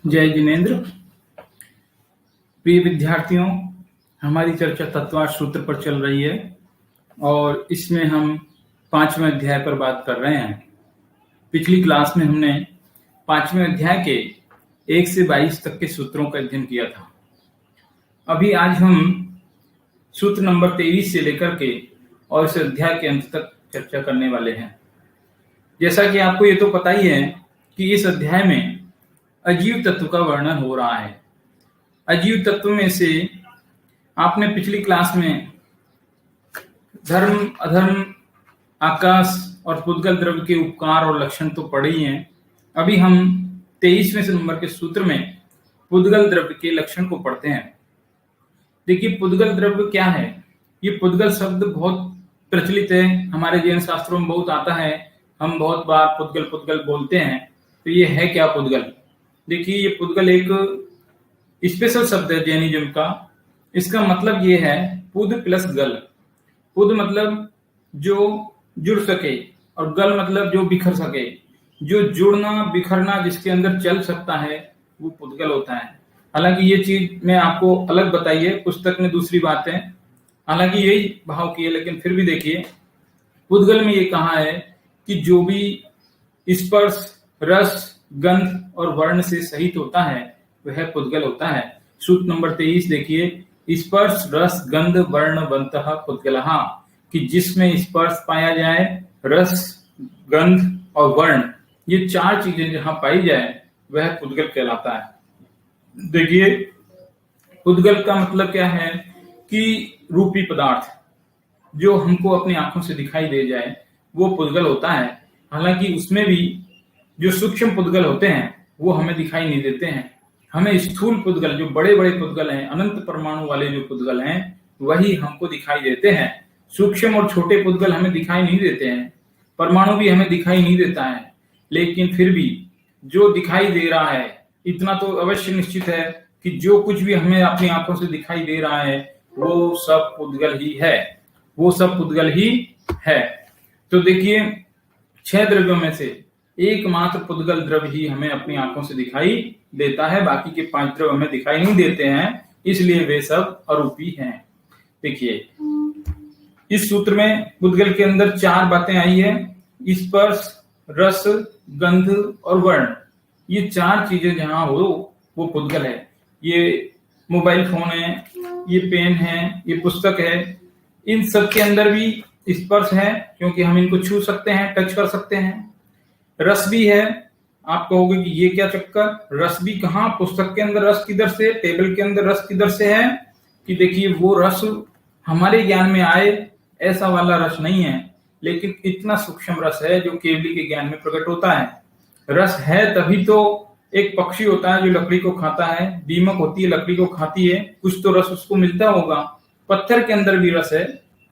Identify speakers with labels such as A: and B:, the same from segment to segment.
A: जय जिनेन्द्र। प्रिय विद्यार्थियों, हमारी चर्चा तत्वार्थ सूत्र पर चल रही है और इसमें हम 5वें अध्याय पर बात कर रहे हैं। पिछली क्लास में हमने 5वें अध्याय के 1 से 22 तक के सूत्रों का अध्ययन किया था। अभी आज हम सूत्र नंबर 23 से लेकर के और इस अध्याय के अंत तक चर्चा करने वाले हैं। जैसा कि आपको ये तो पता ही है कि इस अध्याय में अजीव तत्व का वर्णन हो रहा है। अजीव तत्व में से आपने पिछली क्लास में धर्म, अधर्म, आकाश और पुद्गल द्रव्य के उपकार और लक्षण तो पढ़े ही हैं। अभी हम 23वें नंबर के सूत्र में पुद्गल द्रव्य के लक्षण को पढ़ते हैं। देखिए, पुद्गल द्रव्य क्या है? ये पुद्गल शब्द बहुत प्रचलित है, हमारे जैन शास्त्रों में बहुत आता है। हम बहुत बार पुद्गल पुद्गल बोलते हैं। तो ये है क्या पुद्गल? देखिए, ये पुद्गल एक स्पेशल शब्द है जैनिज्म का। इसका मतलब ये है पुद प्लस गल। पुद मतलब जो जुड़ सके और गल मतलब जो बिखर सके। जो जुड़ना बिखरना जिसके अंदर चल सकता है वो पुद्गल होता है। हालांकि ये चीज मैं आपको अलग बताई है, पुस्तक में दूसरी बात है, हालांकि यही भाव की है, लेकिन फिर भी देखिए पुद्गल में ये कहा है कि जो भी स्पर्श, रस, गंध और वर्ण से सहित होता है वह पुद्गल होता है। सूत्र नंबर 23 देखिए, स्पर्श, रस, गंध, वर्ण बनतः पुद्गलः, कि जिसमें स्पर्श पाया जाए, रस, गंध और वर्ण, ये चार चीजें जहां पाई जाए वह पुद्गल कहलाता है। देखिए, पुद्गल का मतलब क्या है कि रूपी पदार्थ जो हमको अपनी आंखों से दिखाई दे जाए वो पुद्गल होता है। हालांकि उसमें भी जो सूक्ष्म पुद्गल होते हैं वो हमें दिखाई नहीं देते हैं। हमें स्थूल पुद्गल, जो बड़े बड़े पुद्गल हैं, अनंत परमाणु वाले जो पुद्गल हैं, वही हमको दिखाई देते हैं। सूक्ष्म और छोटे पुद्गल हमें दिखाई नहीं देते हैं, परमाणु भी हमें दिखाई नहीं देता है। लेकिन फिर भी जो दिखाई दे रहा है, इतना तो अवश्य निश्चित है कि जो कुछ भी हमें अपनी आंखों से दिखाई दे रहा है वो सब पुद्गल ही है, वो सब पुद्गल ही है। तो देखिए, 6 द्रव्यों में से एकमात्र पुद्गल द्रव्य ही हमें अपनी आंखों से दिखाई देता है, बाकी के 5 द्रव्य हमें दिखाई नहीं देते हैं, इसलिए वे सब अरूपी हैं। देखिए, इस सूत्र में पुद्गल के अंदर 4 बातें आई है: स्पर्श, रस, गंध और वर्ण। ये 4 चीजें जहां हो वो पुद्गल है। ये मोबाइल फोन है, ये पेन है, ये पुस्तक है, इन सब के अंदर भी स्पर्श है क्योंकि हम इनको छू सकते हैं, टच कर सकते हैं। रस भी है। आप कहोगे कि ये क्या चक्कर, रस भी कहां? पुस्तक के अंदर रस किधर से, टेबल के अंदर रस किधर से है? कि देखिए, वो रस हमारे ज्ञान में आए ऐसा वाला रस नहीं है, लेकिन इतना सूक्ष्म रस है जो केवली के ज्ञान में प्रकट होता है। रस है तभी तो एक पक्षी होता है जो लकड़ी को खाता है, दीमक होती है लकड़ी को खाती है, कुछ तो रस उसको मिलता होगा। पत्थर के अंदर भी रस है,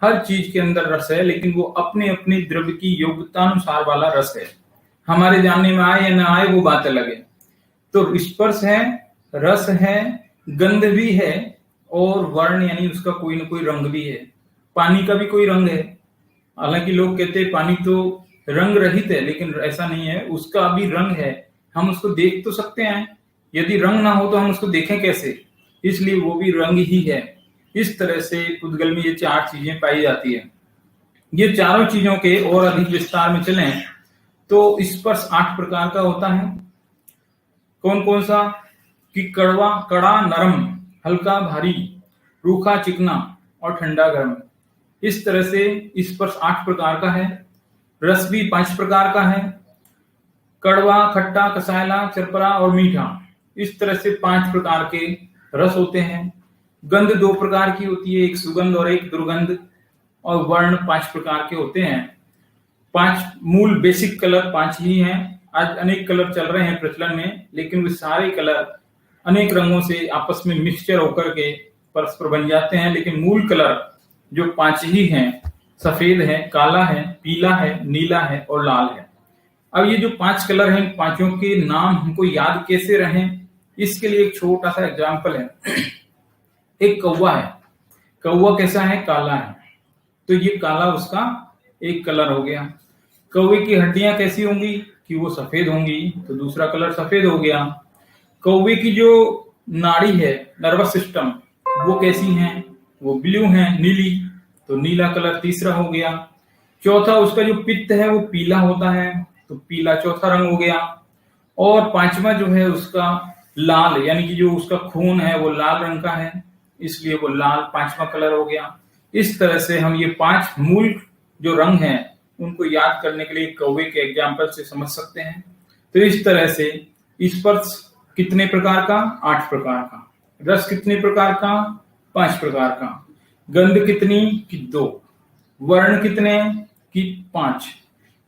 A: हर चीज के अंदर रस है, लेकिन वो अपने अपने द्रव्य की योग्यता अनुसार वाला रस है। हमारे जानने में आए या ना आए वो बात अलग है। तो स्पर्श है, रस है, गंध भी है और वर्ण यानी उसका कोई ना कोई रंग भी है। पानी का भी कोई रंग है। हालांकि लोग कहते हैं पानी तो रंग रहित है, लेकिन ऐसा नहीं है, उसका भी रंग है। हम उसको देख तो सकते हैं, यदि रंग ना हो तो हम उसको देखें कैसे? इसलिए वो भी रंग ही है। इस तरह से पुद्गल में ये 4 चीजें पाई जाती है। ये चारों चीजों के और अधिक विस्तार में चलें तो स्पर्श 8 प्रकार का होता है। कौन कौन सा? कि कड़वा, कड़ा, नरम, हल्का, भारी, रूखा, चिकना और ठंडा, गर्म। इस तरह से स्पर्श 8 प्रकार का है। रस भी 5 प्रकार का है: कड़वा, खट्टा, कसायला, चरपरा और मीठा। इस तरह से 5 प्रकार के रस होते हैं। गंध 2 प्रकार की होती है, एक सुगंध और एक दुर्गंध। और वर्ण 5 प्रकार के होते हैं। 5 मूल बेसिक कलर 5 ही हैं। आज अनेक कलर चल रहे हैं प्रचलन में, लेकिन वे सारे कलर अनेक रंगों से आपस में मिक्सचर होकर के परस्पर बन जाते हैं, लेकिन मूल कलर जो 5 ही हैं, सफेद है, काला है, पीला है, नीला है और लाल है। अब ये जो 5 कलर हैं, पांचों के नाम हमको याद कैसे रहें, इसके लिए एक छोटा सा एग्जाम्पल है। एक कौवा है। कौवा कैसा है? काला है। तो ये काला उसका एक कलर हो गया। कौवे की हड्डियां कैसी होंगी? कि वो सफेद होंगी, तो दूसरा कलर सफेद हो गया। कौवे की जो नाड़ी है, नर्वस सिस्टम, वो कैसी है? वो ब्लू है, नीली। तो नीला कलर तीसरा हो गया। चौथा, उसका जो पित्त है वो पीला होता है, तो पीला चौथा रंग हो गया। और पांचवा जो है उसका लाल, यानी कि जो उसका खून है वो लाल रंग का है, इसलिए वो लाल पांचवा कलर हो गया। इस तरह से हम ये 5 मूल जो रंग हैं उनको याद करने के लिए कौवे के एग्जाम्पल से समझ सकते हैं। तो इस तरह से स्पर्श कितने प्रकार का? 8 प्रकार का। रस कितने प्रकार का? 5 प्रकार का। गंध कितनी? कि 2। वर्ण कितने? कि 5।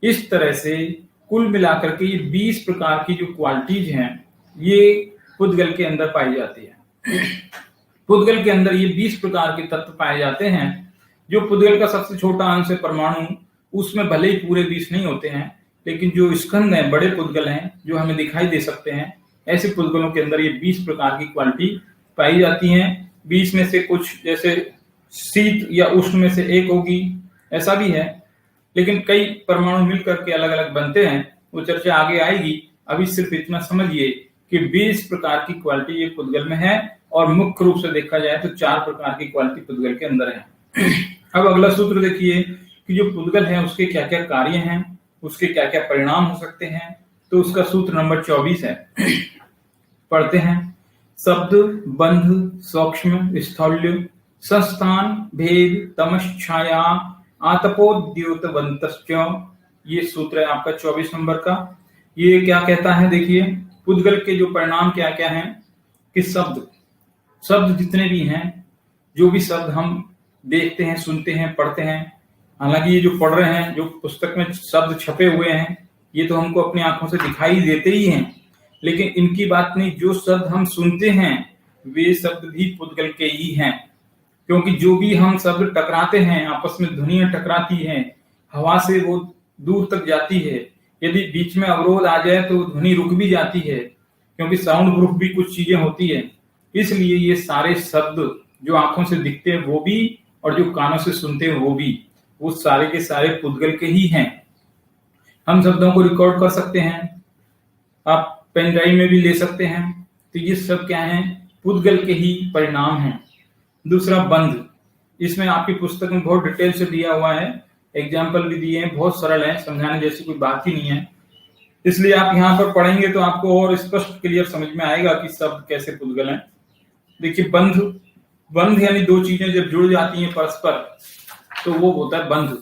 A: इस तरह से कुल मिलाकर के ये 20 प्रकार की जो क्वालिटीज हैं ये पुद्गल के अंदर पाई जाती है। पुद्गल के अंदर ये 20 प्रकार के तत्व पाए जाते हैं। जो पुद्गल का सबसे छोटा अंश है परमाणु, उसमें भले ही पूरे 20 नहीं होते हैं, लेकिन जो स्कंद हैं, बड़े पुद्गल हैं जो हमें दिखाई दे सकते हैं, ऐसे पुद्गलों के अंदर ये 20 प्रकार की क्वालिटी पाई जाती हैं। 20 में से कुछ जैसे शीत या उष्ण में से एक होगी, ऐसा भी है, लेकिन कई परमाणु मिलकर के अलग अलग बनते हैं, वो चर्चा आगे आएगी। अभी सिर्फ इतना समझिए कि 20 प्रकार की क्वालिटी ये पुद्गल में है, और मुख्य रूप से देखा जाए तो 4 प्रकार की क्वालिटी पुद्गल के अंदर है। अब अगला सूत्र देखिए कि जो पुद्गल है उसके क्या क्या कार्य हैं, उसके क्या क्या परिणाम हो सकते हैं। तो उसका सूत्र नंबर 24 है। पढ़ते हैं। शब्द, बंध, सूक्ष्म, स्थौल्य, संस्थान, भेद, तमश्छाया, आतपोद्योतवन्तश्च। ये सूत्र है आपका 24 नंबर का। ये क्या कहता है? देखिए, पुद्गल के जो परिणाम क्या क्या हैं कि शब्द जितने भी हैं, जो भी शब्द हम देखते हैं, सुनते हैं, पढ़ते हैं, हालांकि ये जो पढ़ रहे हैं, जो पुस्तक में शब्द छपे हुए हैं, ये तो हमको अपनी आंखों से दिखाई देते ही हैं, लेकिन इनकी बात नहीं। जो शब्द हम सुनते हैं वे शब्द भी पुद्गल के ही हैं, क्योंकि जो भी हम शब्द टकराते हैं, आपस में ध्वनियां टकराती हैं, हवा से वो दूर तक जाती है। यदि बीच में अवरोध आ जाए तो ध्वनि रुक भी जाती है, क्योंकि साउंड प्रूफ भी कुछ चीजें होती है। इसलिए ये सारे शब्द जो आंखों से दिखते हैं वो भी, और जो कानों से सुनते हैं वो भी, वो सारे के सारे पुद्गल के ही हैं। हम शब्दों को रिकॉर्ड कर सकते हैं, आप पेन ड्राइव में भी ले सकते हैं। तो ये सब क्या है? पुद्गल के ही परिणाम हैं। दूसरा, बंध। इसमें आपकी पुस्तक में बहुत डिटेल से दिया हुआ है, एग्जाम्पल भी दिए हैं, बहुत सरल है, समझाने जैसी कोई बात ही नहीं है। इसलिए आप यहाँ पर पढ़ेंगे तो आपको और स्पष्ट क्लियर समझ में आएगा कि शब्द कैसे पुद्गल हैं। देखिए, बंध यानी 2 चीजें जब जुड़ जाती हैं परस्पर तो वो होता है बंध।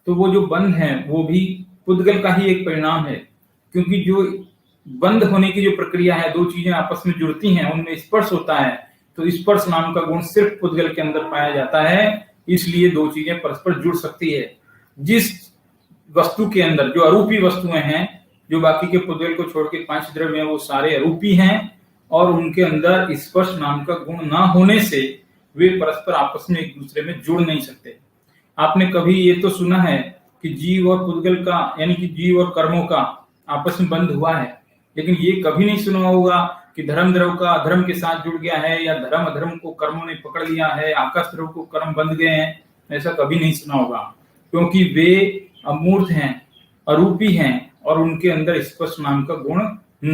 A: तो वो जो बंध है वो भी पुद्गल का ही एक परिणाम है, क्योंकि जो बंद होने की जो प्रक्रिया है, 2 चीजें आपस में जुड़ती हैं, उनमें स्पर्श होता है। तो स्पर्श नाम का गुण सिर्फ पुद्गल के अंदर पाया जाता है, इसलिए 2 चीजें परस्पर जुड़ सकती है। जिस वस्तु के अंदर जो अरूपी वस्तुएं हैं, जो बाकी के पुद्गल को छोड़ के 5 द्रव्य हैं, वो सारे अरूपी हैं, और उनके अंदर स्पर्श नाम का गुण ना होने से वे परस्पर आपस में एक दूसरे में जुड़ नहीं सकते। आपने कभी ये तो सुना है कि जीव और पुद्गल का, यानी कि जीव और कर्मों का आपस में बंध हुआ है, लेकिन ये कभी नहीं सुना होगा कि धर्म द्रव का अधर्म के साथ जुड़ गया है, या धर्म अधर्म को कर्मों ने पकड़ लिया है, आकाश द्रव को कर्म बंध गए हैं। ऐसा कभी नहीं सुना होगा, क्योंकि वे अमूर्त हैं, अरूपी हैं, और उनके अंदर स्पर्श नाम का गुण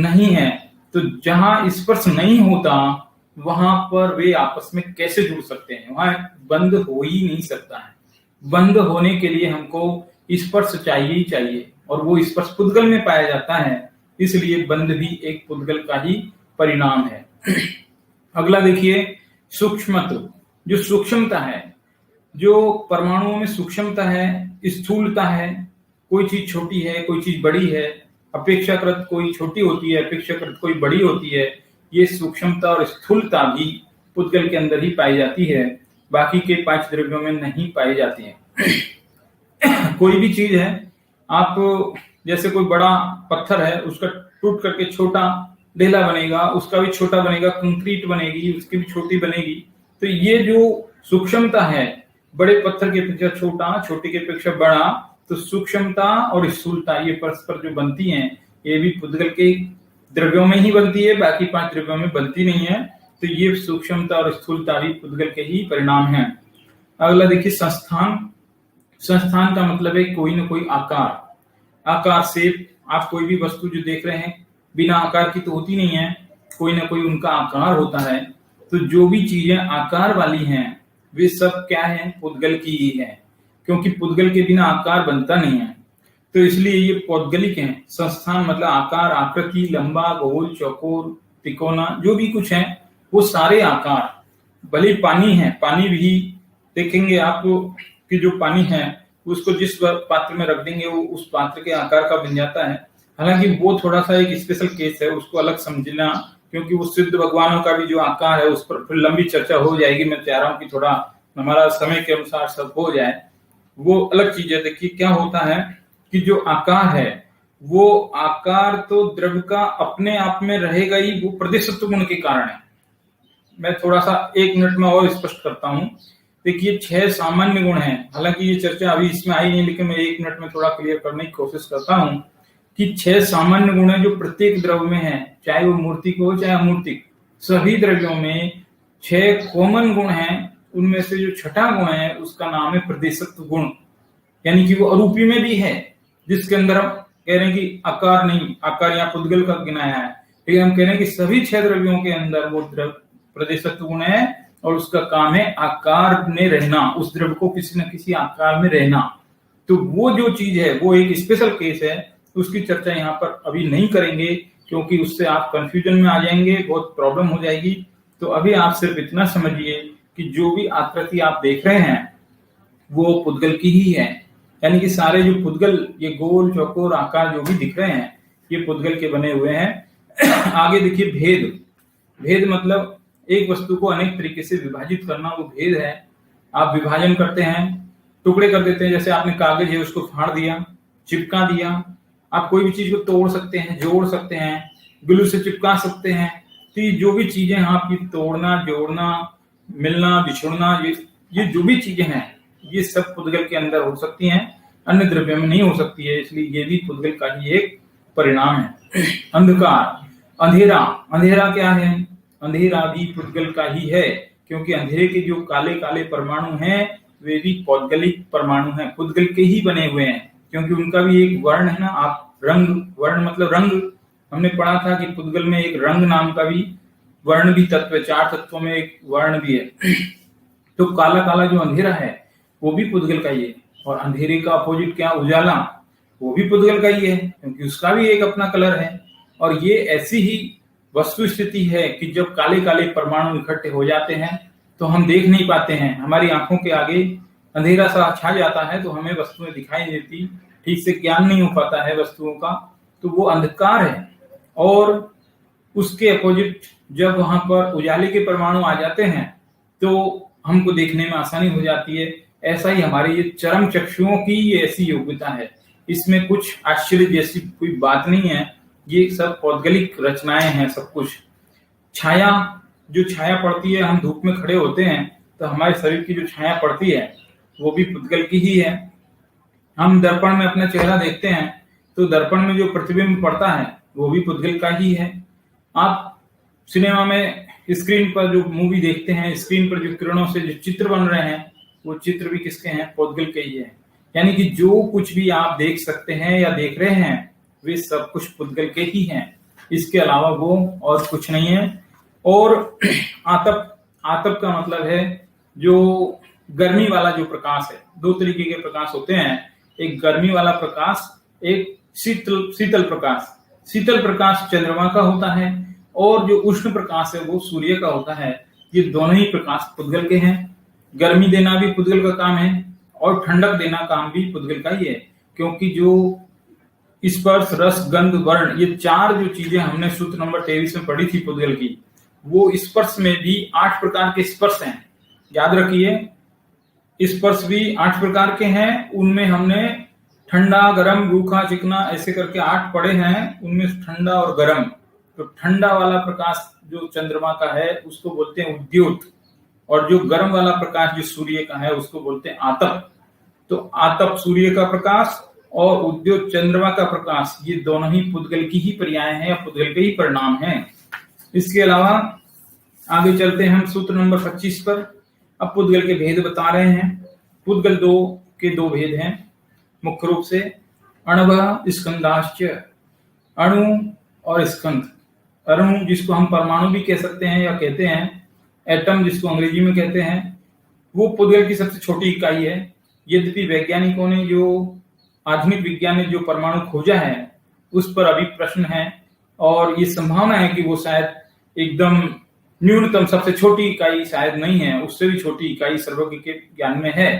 A: नहीं है। तो जहां स्पर्श नहीं होता वहां पर वे आपस में कैसे जुड़ सकते हैं? वहां बंद हो ही नहीं सकता है। बंद होने के लिए हमको स्पर्श चाहिए ही चाहिए, और वो स्पर्श पुद्गल में पाया जाता है, इसलिए बंध भी एक पुद्गल का ही परिणाम है। अगला देखिए, सूक्ष्मत्व। जो सूक्ष्मता है, जो परमाणुओं में सूक्ष्मता है, स्थूलता है, कोई चीज छोटी है, कोई चीज बड़ी है, अपेक्षाकृत कोई छोटी होती है, अपेक्षाकृत कोई बड़ी होती है, ये सूक्ष्मता और स्थूलता भी पुद्गल के अंदर ही पाई जाती है, बाकी के 5 द्रव्यों में नहीं पाई जाती है। कोई भी चीज है, आप जैसे कोई बड़ा पत्थर है, उसका टूट करके छोटा ढेला बनेगा, उसका भी छोटा बनेगा, कंक्रीट बनेगी, उसकी भी छोटी बनेगी। तो ये जो सूक्ष्मता है, बड़े पत्थर की अपेक्षा छोटा, छोटे की अपेक्षा बड़ा, तो सूक्ष्मता और स्थूलता ये परस्पर जो बनती हैं, ये भी पुद्गल के द्रव्यों में ही बनती है, बाकी 5 द्रव्यों में बनती नहीं है। तो ये सूक्ष्मता और स्थूलता भी पुद्गल के ही परिणाम है। अगला देखिए, संस्थान। संस्थान का मतलब है कोई ना कोई आकार से आप कोई भी वस्तु जो देख रहे हैं बिना आकार की तो होती नहीं है, कोई ना कोई उनका आकार होता है। तो जो भी चीजें आकार वाली हैं वे सब क्या है, पुद्गल की ही है, क्योंकि पुद्गल के बिना आकार बनता नहीं है। तो इसलिए ये पौद्गलिक हैं। संस्थान मतलब आकार, आकृति, लंबा, गोल, चौकोर, तिकोना, जो भी कुछ है वो सारे आकार। भले पानी है, पानी भी देखेंगे आप कि जो पानी है उसको जिस पात्र में रख देंगे वो उस पात्र के आकार का बन जाता है। हालांकि वो थोड़ा सा एक स्पेशल केस है, उसको अलग समझना, क्योंकि वो सिद्ध भगवानों का भी जो आकार है उस पर फिर लंबी चर्चा हो जाएगी। मैं चाह रहा हूँ कि थोड़ा हमारा समय के अनुसार सब हो जाए, वो अलग चीज है। देखिए क्या होता है कि जो आकार है वो आकार तो द्रव्य का अपने आप में रहेगा ही, वो प्रदेशत्व गुण के कारण है। मैं थोड़ा सा 1 मिनट में और स्पष्ट करता हूं। देखिए 6 सामान्य गुण हैं, हालांकि ये चर्चा अभी इसमें आई नहीं, लेकिन मैं 1 मिनट में थोड़ा क्लियर करने की कोशिश करता हूं कि 6 सामान्य गुण है जो प्रत्येक द्रव्य में है, चाहे वो मूर्तिक हो चाहे अमूर्तिक। सभी द्रव्यों में 6 कॉमन गुण हैं। उनमें से जो छठा गुण है उसका नाम है प्रदेशत्व गुण, यानी कि वो अरूपी में भी है, जिसके अंदर हम कह रहे हैं कि आकार नहीं, आकार यहाँ पुद्गल का गिनाया है, लेकिन हम कह रहे हैं कि सभी 6 द्रव्यों के अंदर वो प्रदेशत्व गुण है और उसका काम है आकार में रहना, उस द्रव्य को किसी न किसी आकार में रहना। तो वो जो चीज है वो एक स्पेशल केस है, उसकी चर्चा यहाँ पर अभी नहीं करेंगे, क्योंकि उससे आप कंफ्यूजन में आ जाएंगे, बहुत प्रॉब्लम हो जाएगी। तो अभी आप सिर्फ इतना समझिए कि जो भी आकृति आप देख रहे हैं वो पुद्गल की ही है, यानी कि सारे जो पुद्गल, ये गोल चौकोर आकार जो भी दिख रहे हैं ये पुद्गल के बने हुए हैं। आगे देखिए भेद। भेद मतलब एक वस्तु को अनेक तरीके से विभाजित करना, वो भेद है। आप विभाजन करते हैं, टुकड़े कर देते हैं, जैसे आपने कागज है उसको फाड़ दिया, चिपका दिया। आप कोई भी चीज को तोड़ सकते हैं, जोड़ सकते हैं, ग्लू से चिपका सकते हैं। तो ये जो भी चीजें हैं आपकी, तोड़ना, जोड़ना, मिलना, बिछोड़ना, ये जो भी चीजें हैं ये सब पुद्गल के अंदर हो सकती हैं, अन्य द्रव्य में नहीं हो सकती है, इसलिए ये भी पुद्गल का ही एक परिणाम है। अंधकार, अंधेरा। अंधेरा क्या है? अंधेरा भी पुद्गल का ही है, क्योंकि अंधेरे के जो काले काले परमाणु हैं वे भी पौद्गलिक परमाणु हैं, पुद्गल के ही बने हुए हैं, क्योंकि उनका भी एक वर्ण है ना। आप रंग, वर्ण मतलब रंग, हमने पढ़ा था कि पुद्गल में एक रंग नाम का भी वर्ण भी तत्व है, 4 तत्वों में एक वर्ण भी है। तो काला काला जो अंधेरा है वो भी पुद्गल का ही है, और अंधेरे का अपोजिट क्या? उजाला, वो भी पुद्गल का ही है, क्योंकि उसका भी एक अपना कलर है। और ये ऐसी ही वस्तु स्थिति है कि जब काले काले परमाणु इकट्ठे हो जाते हैं तो हम देख नहीं पाते हैं, हमारी आंखों के आगे अंधेरा सा छा जाता है, तो हमें वस्तुएं दिखाई नहीं देती, ठीक से ज्ञान नहीं हो पाता है वस्तुओं का, तो वो अंधकार है। और उसके अपोजिट जब वहां पर उजाले के परमाणु आ जाते हैं तो हमको देखने में आसानी हो जाती है। ऐसा ही हमारे ये चरम चक्षुओं की ये ऐसी योग्यता है, इसमें कुछ आश्चर्य जैसी कोई बात नहीं है, ये सब पौद्गलिक रचनाएं हैं सब कुछ। छाया, जो छाया पड़ती है, हम धूप में खड़े होते हैं तो हमारे शरीर की जो छाया पड़ती है वो भी पुद्गल की ही है। हम दर्पण में अपना चेहरा देखते हैं तो दर्पण में जो प्रतिबिंब पड़ता है वो भी पुद्गल का ही है। आप सिनेमा में स्क्रीन पर जो मूवी देखते हैं, स्क्रीन पर जो किरणों से जो चित्र बन रहे हैं वो चित्र भी किसके हैं? पुद्गल के ही है। यानी कि जो कुछ भी आप देख सकते हैं या देख रहे हैं वे सब कुछ पुद्गल के ही हैं, इसके अलावा वो और कुछ नहीं है। और आतप, आतप का मतलब है जो गर्मी वाला जो प्रकाश है। 2 तरीके के प्रकाश होते हैं, एक गर्मी वाला प्रकाश, एक शीतल प्रकाश। शीतल प्रकाश चंद्रमा का होता है और जो उष्ण प्रकाश है वो सूर्य का होता है। ये दोनों ही प्रकाश पुद्गल के हैं। गर्मी देना भी पुद्गल का काम है और ठंडक देना काम भी पुद्गल का ही है, क्योंकि जो स्पर्श, रस, गंध, वर्ण, ये 4 जो चीजें हमने सूत्र नंबर 23 में पढ़ी थी पुद्गल की, वो स्पर्श में भी 8 प्रकार के स्पर्श हैं। याद रखिए, स्पर्श भी 8 प्रकार के हैं। उनमें हमने ठंडा, गरम, रूखा, चिकना ऐसे करके 8 पढ़े हैं, उनमें ठंडा और गरम। तो ठंडा वाला प्रकाश जो चंद्रमा का है उसको बोलते हैं उद्योत, और जो गर्म वाला प्रकाश जो सूर्य का है उसको बोलते हैं आतप। तो आतप सूर्य का प्रकाश और उद्योत चंद्रमा का प्रकाश, ये दोनों ही पुद्गल की ही पर्याय हैं या पुद्गल के ही परिणाम हैं। इसके अलावा आगे चलते हैं हम सूत्र नंबर 25 पर। अब पुद्गल के भेद बता रहे हैं। पुद्गल के 2 भेद हैं मुख्य रूप से, अणव स्कंदाश्च, अणु और स्कंद। अणु जिसको हम परमाणु भी कह सकते हैं या कहते हैं एटम जिसको अंग्रेजी में कहते हैं, वो पुद्गल की सबसे छोटी इकाई है। यद्यपि वैज्ञानिकों ने जो आधुनिक विज्ञान ने जो परमाणु खोजा है उस पर अभी प्रश्न है और ये संभावना है कि वो शायद एकदम न्यूनतम सबसे छोटी इकाई शायद नहीं है, उससे भी छोटी इकाई सर्वज्ञ के ज्ञान में है।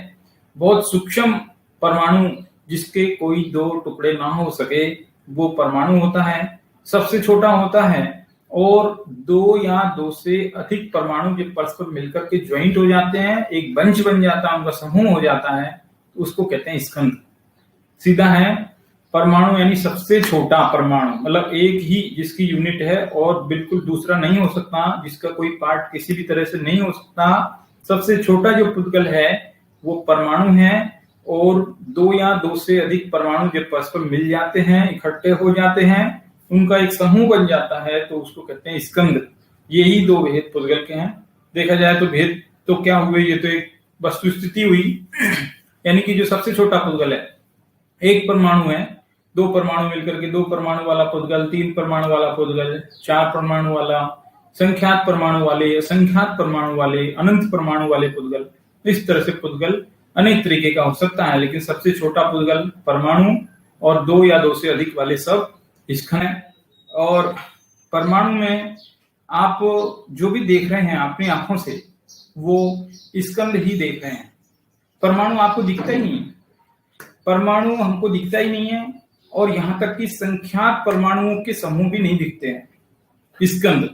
A: बहुत सूक्ष्म परमाणु जिसके कोई दो टुकड़े ना हो सके वो परमाणु होता है, सबसे छोटा होता है। और दो या दो से अधिक परमाणु जब परस्पर मिलकर के ज्वाइंट हो जाते हैं, एक बंच बन जाता है, उनका समूह हो जाता है, उसको कहते हैं स्कंध। सीधा है परमाणु यानी सबसे छोटा परमाणु, मतलब एक ही जिसकी यूनिट है और बिल्कुल दूसरा नहीं हो सकता, जिसका कोई पार्ट किसी भी तरह से नहीं हो सकता। सबसे छोटा जो पुद्गल है वो परमाणु है और दो या दो से अधिक परमाणु जब परस्पर मिल जाते हैं, इकट्ठे हो जाते हैं, उनका एक समूह बन जाता है तो उसको कहते हैं स्कंद। यही दो भेद पुद्गल के हैं। देखा जाए तो भेद तो क्या हुए, ये तो एक वस्तु स्थिति हुई यानी कि जो सबसे छोटा पुद्गल है, एक परमाणु है, दो परमाणु मिलकर के दो परमाणु वाला पुद्गल, तीन परमाणु वाला पुद्गल, चार परमाणु वाला, संख्यात परमाणु वाले, असंख्यात परमाणु वाले, अनंत परमाणु वाले पुद्गल। इस तरह से पुद्गल अनेक तरीके का हो सकता है, लेकिन सबसे छोटा पुद्गल परमाणु और दो या दो से अधिक वाले सब स्कंद है। और परमाणु में आप जो भी देख रहे हैं अपनी आंखों से वो स्कंद ही देख रहे हैं। परमाणु आपको दिखता ही नहीं है, परमाणु हमको दिखता ही नहीं है और यहां तक कि संख्यात परमाणुओं के समूह भी नहीं दिखते हैं। स्कंद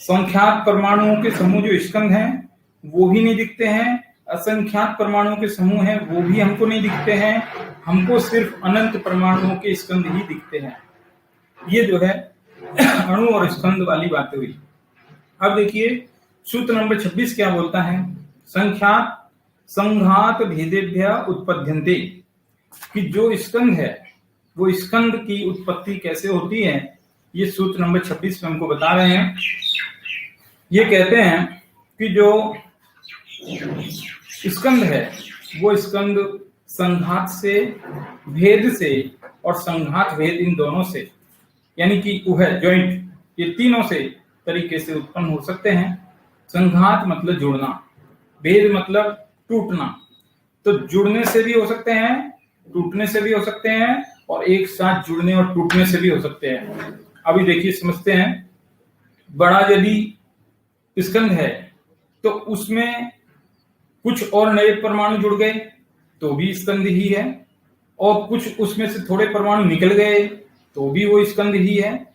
A: संख्यात परमाणुओं के समूह जो स्कंद हैं वो भी नहीं दिखते हैं, असंख्यात परमाणुओं के समूह हैं वो भी हमको नहीं दिखते हैं, हमको सिर्फ अनंत परमाणुओं के स्कंद ही दिखते हैं। ये जो है अणु और स्कंद वाली बातें हुई। अब देखिए सूत्र नंबर 26 क्या बोलता है, संख्यात संघात भेदेभ्य उत्पद्यन्ते, कि जो स्कंद है वो स्कंद की उत्पत्ति कैसे होती है, ये सूत्र नंबर 26 में हमको बता रहे हैं। ये कहते हैं कि जो स्कंद है वो स्कंद संघात से, भेद से और संघात भेद, इन दोनों से यानी कि वह जॉइंट, ये तीनों से तरीके से उत्पन्न हो सकते हैं। संघात मतलब जुड़ना, भेद मतलब टूटना, तो जुड़ने से भी हो सकते हैं, टूटने से भी हो सकते हैं और एक साथ जुड़ने और टूटने से भी हो सकते हैं। अभी देखिए समझते हैं, बड़ा यदि स्कंद है तो उसमें कुछ और नए परमाणु जुड़ गए तो भी स्कंद ही है, और कुछ उसमें से थोड़े परमाणु निकल गए तो भी वो स्कंद ही है।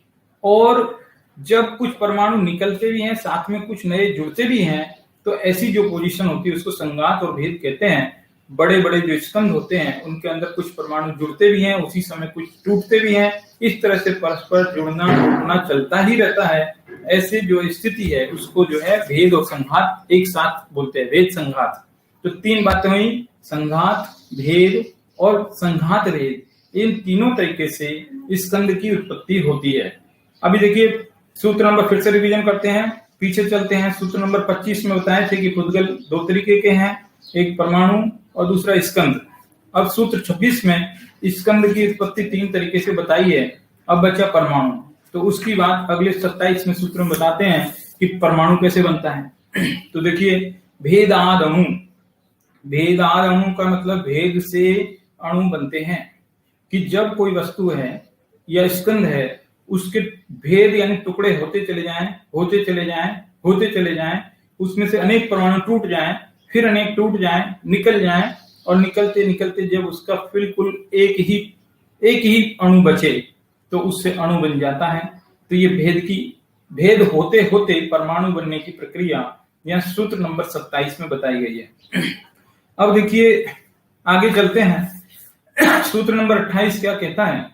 A: और जब कुछ परमाणु निकलते भी हैं साथ में कुछ नए जुड़ते भी हैं तो ऐसी जो पोजीशन होती है उसको संघात और भेद कहते हैं। बड़े बड़े जो स्कंद होते हैं उनके अंदर कुछ परमाणु जुड़ते भी हैं, उसी समय कुछ टूटते भी हैं, इस तरह से परस्पर जुड़ना टूटना चलता ही रहता है। ऐसे जो स्थिति है उसको जो है भेद और संघात एक साथ बोलते हैं, भेद संघात। तो तीन बातें हुई, संघात, भेद और संघात भेद, इन तीनों तरीके से स्कंद की उत्पत्ति होती है। अभी देखिए सूत्र नंबर फिर से रिवीजन करते हैं, पीछे चलते हैं। सूत्र नंबर 25 में बताए थे कि पुद्गल दो तरीके के हैं, एक परमाणु और दूसरा स्कंद। अब सूत्र 26 में स्कंद की उत्पत्ति तीन तरीके से बताई है। अब बचा परमाणु, तो उसकी बात अगले 27 में सूत्र में बताते हैं कि परमाणु कैसे बनता है। तो देखिए भेदाद अणु, भेदाद अणु का मतलब भेद से अणु बनते हैं, कि जब कोई वस्तु है या स्कंद है उसके भेद यानी टुकड़े होते चले जाएं, होते चले जाएं, होते चले जाएं, उसमें से अनेक परमाणु टूट जाएं, फिर अनेक टूट जाएं, निकल जाएं, और निकलते निकलते जब उसका बिल्कुल एक ही अणु बचे तो उससे अणु बन जाता है। तो ये भेद होते होते परमाणु बनने की प्रक्रिया यहाँ सूत्र नंबर 27 में बताई गई है। अब देखिए आगे चलते हैं। सूत्र नंबर 28 क्या कहता है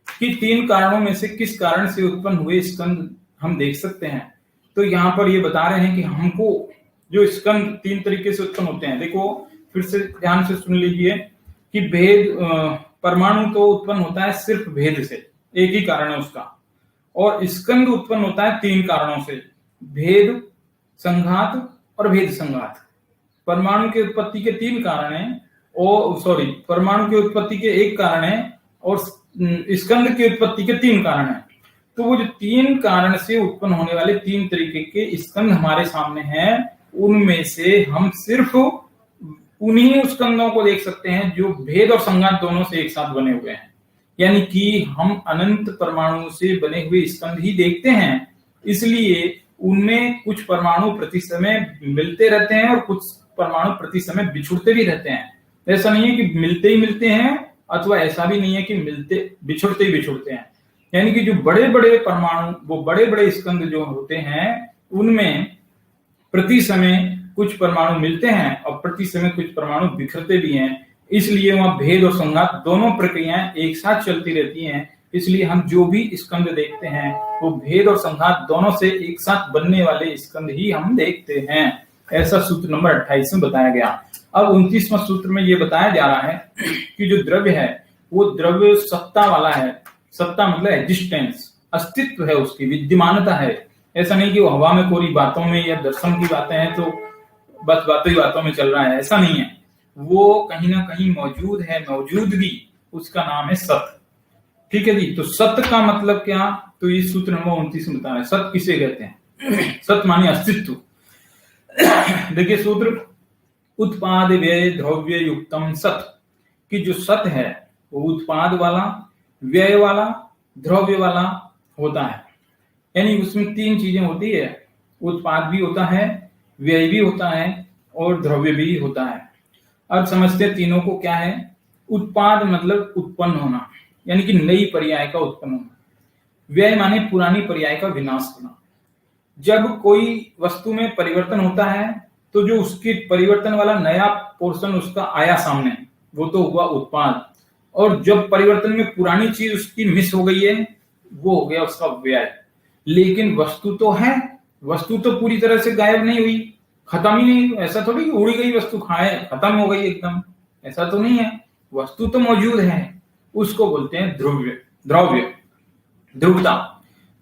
A: कि तीन कारणों में से किस कारण से उत्पन्न हुए स्कंद हम देख सकते हैं। तो यहाँ पर ये बता रहे हैं कि हमको जो स्कंद तीन तरीके से उत्पन्न होते हैं। देखो फिर से ध्यान से सुन लीजिए कि भेद, परमाणु तो उत्पन्न होता है सिर्फ भेद से, एक ही कारण है उसका, और स्कंद उत्पन्न होता है तीन कारणों से, भेद, संघात और भेद संघात। परमाणु की उत्पत्ति के तीन कारण हैं, परमाणु की उत्पत्ति के एक कारण है और स्कंद की उत्पत्ति के तीन कारण हैं। तो वो जो 3 कारण से उत्पन्न होने वाले 3 तरीके के स्कंद हमारे सामने हैं, उनमें से हम सिर्फ उन्हीं स्कंदों को देख सकते हैं जो भेद और संघात दोनों से एक साथ बने हुए हैं। यानी कि हम अनंत परमाणु से बने हुए स्कंद ही देखते हैं, इसलिए उनमें कुछ परमाणु प्रति समय मिलते रहते हैं और कुछ परमाणु प्रति समय बिछुड़ते भी रहते हैं। ऐसा नहीं है कि मिलते ही मिलते हैं, अथवा ऐसा भी नहीं है कि मिलते बिछुड़ते ही बिछुड़ते हैं। यानी कि जो बड़े बड़े परमाणु, वो बड़े बड़े स्कंद जो होते हैं, उनमें प्रति समय कुछ परमाणु मिलते हैं और प्रति समय कुछ परमाणु बिखरते भी हैं। इसलिए वहां भेद और संघात दोनों प्रक्रियाएं एक साथ चलती रहती हैं। इसलिए हम जो भी स्कंद देखते हैं वो भेद और संघात दोनों से एक साथ बनने वाले स्कंद ही हम देखते हैं। ऐसा सूत्र नंबर 28 में बताया गया। अब 29वां सूत्र में ये बताया जा रहा है कि जो द्रव्य है वो द्रव्य सत्ता वाला है। सत्ता मतलब एग्जिस्टेंस, अस्तित्व है, उसकी विद्यमानता है। ऐसा नहीं कि वो हवा में कोरी बातों में या दर्शन की बातें हैं तो बस बातों ही बातों में चल रहा है, ऐसा नहीं है। वो कहीं ना कहीं मौजूद है, मौजूदगी, उसका नाम है सत। ठीक है जी। तो सत का मतलब क्या, तो ये सूत्र नंबर 29 में बता रहा है। सत किसे कहते हैं? सत माने अस्तित्व। देखिए सूत्र, उत्पाद व्यय द्रव्य युक्तम सत, कि जो सत है वो उत्पाद वाला, व्यय वाला, द्रव्य वाला होता है। यानी उसमें 3 चीजें होती है, उत्पाद भी होता है, व्यय भी होता है और द्रव्य भी होता है। अब समझते हैं तीनों को क्या है। उत्पाद मतलब उत्पन्न होना, यानी कि नई पर्याय का उत्पन्न होना। व्यय माने पुरानी पर्याय का विनाश होना। जब कोई वस्तु में परिवर्तन होता है तो जो उसके परिवर्तन वाला नया पोर्शन उसका आया सामने, वो तो हुआ उत्पाद। और जब परिवर्तन में पुरानी चीज उसकी मिस हो गई है, वो हो गया उसका व्यय। लेकिन वस्तु तो है, वस्तु तो पूरी तरह से गायब नहीं हुई, खत्म ही नहीं। ऐसा थोड़ी उड़ी गई वस्तु, खाए खत्म हो गई एकदम, ऐसा तो नहीं है। वस्तु तो मौजूद है, उसको बोलते हैं द्रव्य, द्रव्य, ध्रुवता।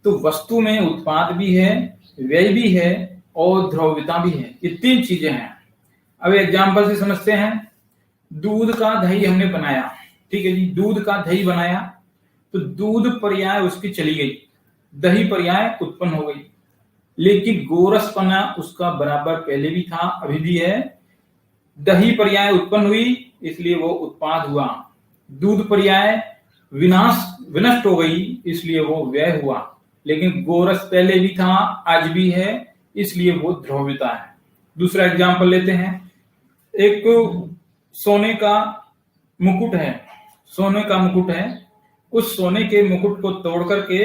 A: तो वस्तु में उत्पाद भी है, व्यय भी है और द्रव्यता भी है। ये 3 चीजें हैं। अब एग्जाम्पल से समझते हैं। दूध का दही हमने बनाया, ठीक है जी। दूध का दही बनाया तो दूध पर्याय उसकी चली गई, दही पर्याय उत्पन्न हो गई, लेकिन गोरसपना उसका बराबर पहले भी था, अभी भी है। दही पर्याय उत्पन्न हुई इसलिए वो उत्पाद हुआ। दूध पर्याय विनष्ट हो गई इसलिए वो व्यय हुआ। लेकिन गोरस पहले भी था, आज भी है, इसलिए वो द्रव्यता है। दूसरा एग्जाम्पल लेते हैं। एक सोने का मुकुट है, सोने का मुकुट है। उस सोने के मुकुट को तोड़ करके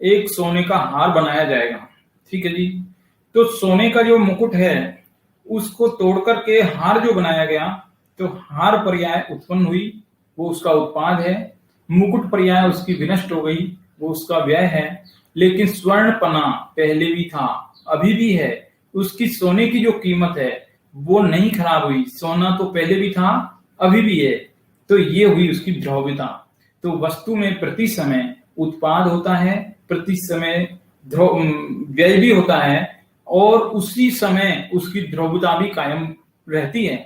A: एक सोने का हार बनाया जाएगा, ठीक है जी। तो सोने का जो मुकुट है उसको तोड़ करके हार जो बनाया गया, तो हार पर्याय उत्पन्न हुई, वो उसका उत्पाद है। मुकुट पर्याय उसकी विनष्ट हो गई, वो उसका व्यय है। लेकिन स्वर्णपना पहले भी था, अभी भी है। उसकी सोने की जो कीमत है वो नहीं खराब हुई, सोना तो पहले भी था, अभी भी है। तो ये हुई उसकी द्रव्यता। तो वस्तु में प्रति समय उत्पाद होता है, प्रति समय व्यय भी होता है और उसी समय उसकी द्रव्यता भी कायम रहती है।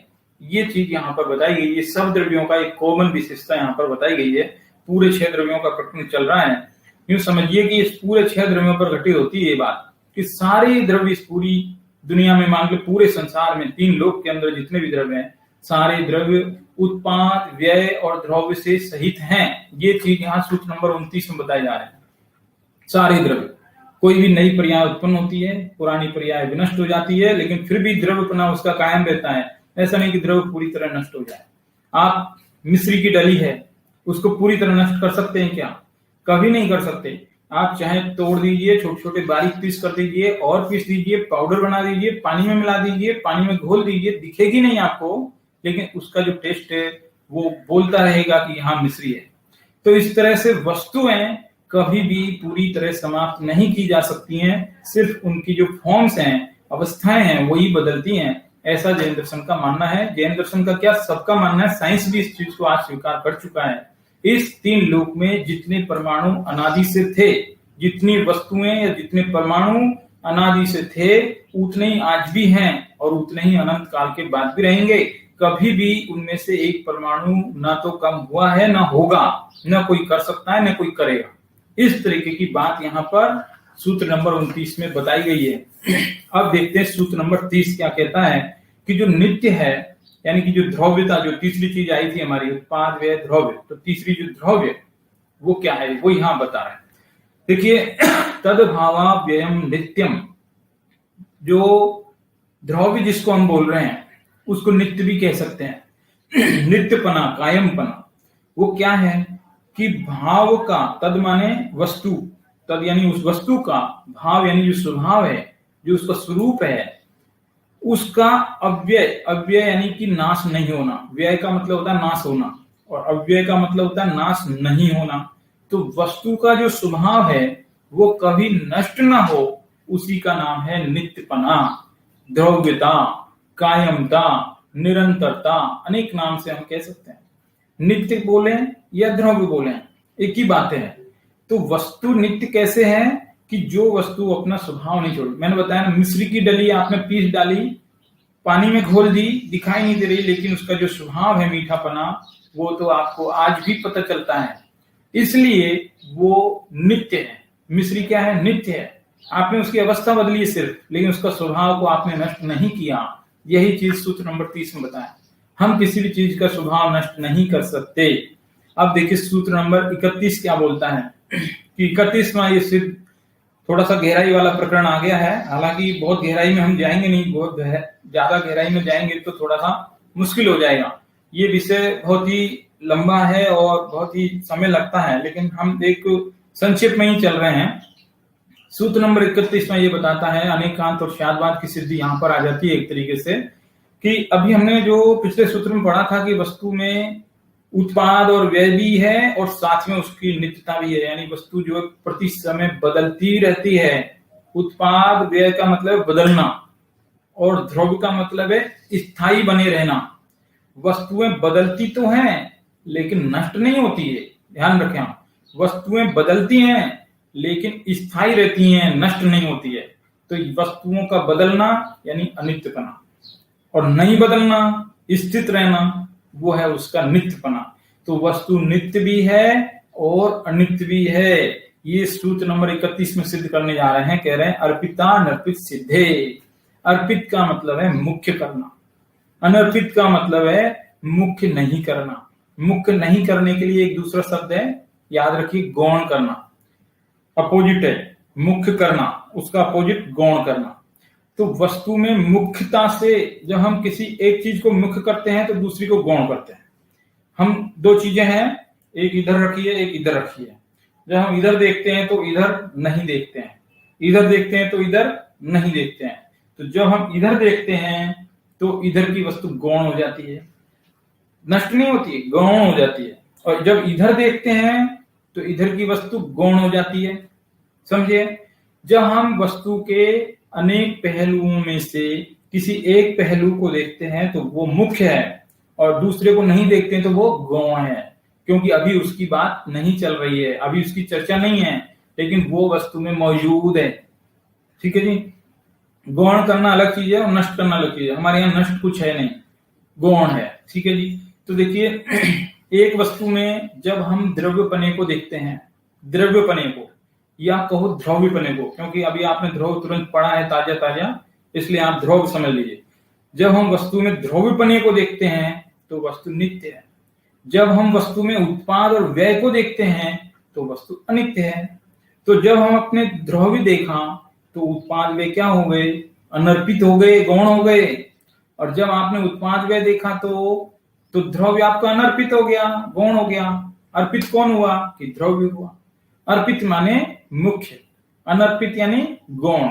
A: ये चीज यहाँ पर बताई गई है। सब द्रव्यों का एक कॉमन विशेषता यहाँ पर बताई गई है। पूरे 6 द्रव्यों का प्रकरण चल रहा है। यूं समझिए कि इस पूरे 6 द्रव्यों पर घटित होती है ये बात कि सारे द्रव्य इस पूरी दुनिया में, मान लो पूरे संसार में 3 लोक के अंदर जितने भी द्रव्य हैं, सारे द्रव्य उत्पाद, व्यय और द्रव्य से सहित हैं। ये चीज यहाँ सूत्र नंबर 29 में बताई जा रहे हैं। सारे द्रव्य, कोई भी नई पर्याय उत्पन्न होती है, पुरानी पर्याय विनष्ट हो जाती है, लेकिन फिर भी द्रव्यपना उसका कायम रहता है। ऐसा नहीं कि द्रव्य पूरी तरह नष्ट हो जाए। आप मिश्री की डली है, उसको पूरी तरह नष्ट कर सकते हैं क्या? कभी नहीं कर सकते। आप चाहे तोड़ दीजिए, छोटे छोटे बारीक पीस कर दीजिए और पीस दीजिए, पाउडर बना दीजिए, पानी में मिला दीजिए, पानी में घोल दीजिए, दिखेगी नहीं आपको, लेकिन उसका जो टेस्ट है वो बोलता रहेगा कि यहाँ मिश्री है। तो इस तरह से वस्तुएं कभी भी पूरी तरह समाप्त नहीं की जा सकती हैं, सिर्फ उनकी जो फॉर्म्स हैं, अवस्थाएं हैं, वही बदलती हैं। ऐसा जैन दर्शन का मानना है। जैन दर्शन का क्या, सबका मानना है। साइंस भी इस चीज को आज स्वीकार कर चुका है। इस 3 लोक में जितने परमाणु अनादि से थे, जितनी वस्तुएं या जितने परमाणु अनादि से थे, उतने ही आज भी हैं और उतने ही अनंत काल के बाद भी रहेंगे। कभी भी उनमें से एक परमाणु ना तो कम हुआ है ना होगा, ना कोई कर सकता है ना कोई करेगा। इस तरीके की बात यहाँ पर सूत्र नंबर 29 में बताई गई है। अब देखते हैं सूत्र नंबर 30 क्या कहता है कि जो नित्य है यानी कि जो द्रव्यता, जो तीसरी चीज आई थी हमारी, उत्पाद व्यय द्रव्य, तो तीसरी जो द्रव्य वो क्या है वो यहां बता रहे हैं। देखिए, तद्भावा व्ययम नित्यम, जो द्रव्य जिसको हम बोल रहे हैं उसको नित्य भी कह सकते हैं। नित्यपना, कायमपना, वो क्या है कि भाव का, तद माने वस्तु, तद यानी उस वस्तु का, भाव यानी जो स्वभाव है, जो उसका स्वरूप है, उसका अव्यय, अव्यय यानी कि नाश नहीं होना, व्यय का मतलब होता है नाश होना और अव्यय का मतलब होता है नाश नहीं होना। तो वस्तु का जो स्वभाव है वो कभी नष्ट ना हो, उसी का नाम है नित्यपना, द्रव्यता, कायमता, निरंतरता, अनेक नाम से हम कह सकते हैं। नित्य बोले या द्रव्य बोले, एक ही बात है। तो वस्तु नित्य कैसे है कि जो वस्तु अपना स्वभाव नहीं छोड़ी। मैंने बताया ना, मिश्री की डली आपने पीस डाली, पानी में घोल दी, दिखाई नहीं दे रही, लेकिन उसका जो स्वभाव है मीठापना, वो तो आपको आज भी पता चलता है, इसलिए वो नित्य है। मिश्री क्या है? नित्य है। आपने उसकी अवस्था बदली है सिर्फ, लेकिन उसका स्वभाव को आपने नष्ट नहीं किया। यही चीज सूत्र नंबर 30 में बताया। हम किसी भी चीज का स्वभाव नष्ट नहीं कर सकते। अब देखिए सूत्र नंबर 31 क्या बोलता है कि 31 में ये सिर्फ थोड़ा सा गहराई वाला प्रकरण आ गया है। हालांकि बहुत गहराई में हम जाएंगे नहीं, बहुत ज्यादा गहराई में जाएंगे तो थोड़ा सा मुश्किल हो जाएगा। ये विषय बहुत ही लंबा है और बहुत ही समय लगता है, लेकिन हम एक संक्षेप में ही चल रहे हैं। सूत्र नंबर 31 में ये बताता है, अनेकांत और शादवाद की सिद्धि यहाँ पर आ जाती है एक तरीके से, कि अभी हमने जो पिछले सूत्र में पढ़ा था कि वस्तु में उत्पाद और व्यय भी है और साथ में उसकी नित्यता भी है, यानी वस्तु जो प्रति समय बदलती रहती है। उत्पाद व्यय का मतलब बदलना और द्रव्य का मतलब है स्थायी बने रहना। वस्तुएं बदलती तो हैं लेकिन नष्ट नहीं होती है, ध्यान रखें आप। वस्तुएं बदलती हैं लेकिन स्थायी रहती हैं, नष्ट नहीं होती है। तो वस्तुओं का बदलना यानी अनित्यपना, और नहीं बदलना, स्थित रहना, वो है उसका नित्यपना। तो वस्तु नित्य भी है और अनित्य भी है। ये सूत्र नंबर 31 में सिद्ध करने जा रहे हैं। कह रहे हैं अर्पिता नर्पित सिद्धे। अर्पित का मतलब है मुख्य करना, अनर्पित का मतलब है मुख्य नहीं करना। मुख्य नहीं करने के लिए एक दूसरा शब्द है, याद रखिए, गौण करना। अपोजिट है मुख्य करना, उसका अपोजिट गौण करना। तो वस्तु में मुख्यता से जब हम किसी एक चीज को मुख्य करते हैं तो दूसरी को गौण करते हैं। हम दो चीजें हैं, एक इधर रखी है, एक इधर रखी है। जब हम इधर देखते हैं तो इधर नहीं देखते हैं, इधर देखते हैं तो इधर नहीं देखते हैं। तो जब हम इधर देखते हैं तो इधर की वस्तु गौण हो जाती है, नष्ट नहीं होती है, गौण हो जाती है। और जब इधर देखते हैं तो इधर की वस्तु गौण हो जाती है। समझिए, जब हम वस्तु के अनेक पहलुओं में से किसी एक पहलू को देखते हैं तो वो मुख्य है, और दूसरे को नहीं देखते हैं तो वो गौण है, क्योंकि अभी उसकी बात नहीं चल रही है, अभी उसकी चर्चा नहीं है, लेकिन वो वस्तु में मौजूद है। ठीक है जी। गौण करना अलग चीज है और नष्ट करना अलग चीज है। हमारे यहाँ नष्ट कुछ है नहीं, गौण है। ठीक है जी। तो देखिए, एक वस्तु में जब हम द्रव्यपने को देखते हैं, द्रव्यपने को या कहो द्रव्यपने को, क्योंकि अभी आपने ध्रुव तुरंत पढ़ा है ताजा ताजा, इसलिए आप ध्रुव समझ लीजिए। जब हम वस्तु में द्रव्यपने को देखते हैं तो वस्तु नित्य है। जब हम वस्तु में उत्पाद और व्यय को देखते हैं तो वस्तु अनित्य है। तो जब हम अपने द्रव्य देखा तो उत्पाद व्यय क्या हो गए? अनर्पित हो गए, गौण हो गए। और जब आपने उत्पाद व्यय देखा तो द्रव्य आपका अनर्पित हो गया, गौण हो गया। अर्पित कौन हुआ? कि द्रव्य हुआ। अर्पित माने मुख्य, अनर्पित यानी गौण।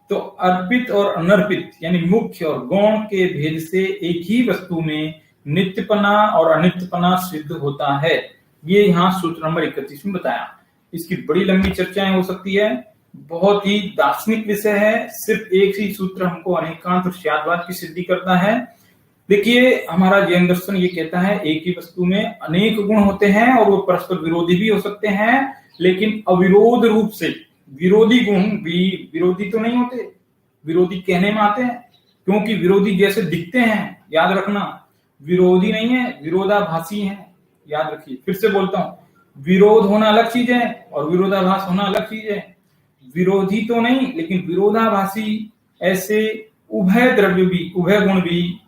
A: तो अर्पित और अनर्पित यानी मुख्य और गौण के भेद से एक ही वस्तु में नित्यपना और अनित्यपना सिद्ध होता है। ये यहाँ सूत्र नंबर 31 में बताया। इसकी बड़ी लंबी चर्चाएं हो सकती है, बहुत ही दार्शनिक विषय है। सिर्फ एक ही सूत्र हमको अनेकांत और शादवाद की सिद्धि करता है। देखिए, हमारा जैन दर्शन ये कहता है एक ही वस्तु में अनेक गुण होते हैं और वो परस्पर विरोधी भी हो सकते हैं, लेकिन अविरोध रूप से। विरोधी गुण भी विरोधी तो नहीं होते, विरोधी कहने में आते हैं, क्योंकि विरोधी जैसे दिखते हैं, याद रखना, विरोधी नहीं है, विरोधाभासी है। याद रखिए, फिर से बोलता हूं, विरोध होना अलग चीज है और विरोधाभास होना अलग चीज है। विरोधी तो नहीं, लेकिन विरोधाभासी ऐसे उभय द्रव्य भी, उभय गुण भी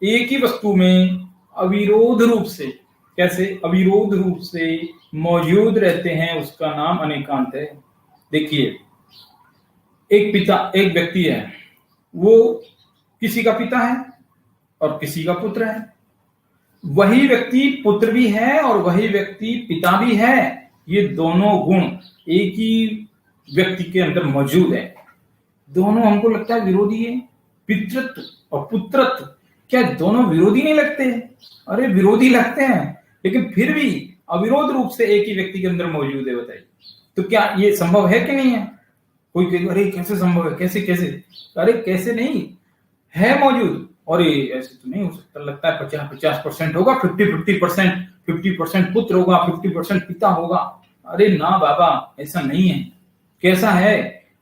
A: एक ही वस्तु में अविरोध रूप से, कैसे अविरोध रूप से मौजूद रहते हैं, उसका नाम अनेकांत है। देखिए, एक व्यक्ति है, वो किसी का पिता है और किसी का पुत्र है। वही व्यक्ति पुत्र भी है और वही व्यक्ति पिता भी है। ये दोनों गुण एक ही व्यक्ति के अंदर मौजूद है। दोनों हमको लगता है विरोधी है। पितृत्व और पुत्रत्व, क्या दोनों विरोधी नहीं लगते? अरे विरोधी लगते हैं, लेकिन फिर भी अविरोध रूप से एक ही व्यक्ति के अंदर मौजूद है। बताइए, तो क्या ये संभव है कि नहीं है? कोई कहेगा अरे कैसे संभव है, कैसे कैसे? अरे कैसे नहीं है, मौजूद। और ये ऐसे तो नहीं हो सकता, लगता है 50-50% होगा, 50-50%, 50% पुत्र होगा, 50% पिता होगा। अरे ना बाबा, ऐसा नहीं है। कैसा है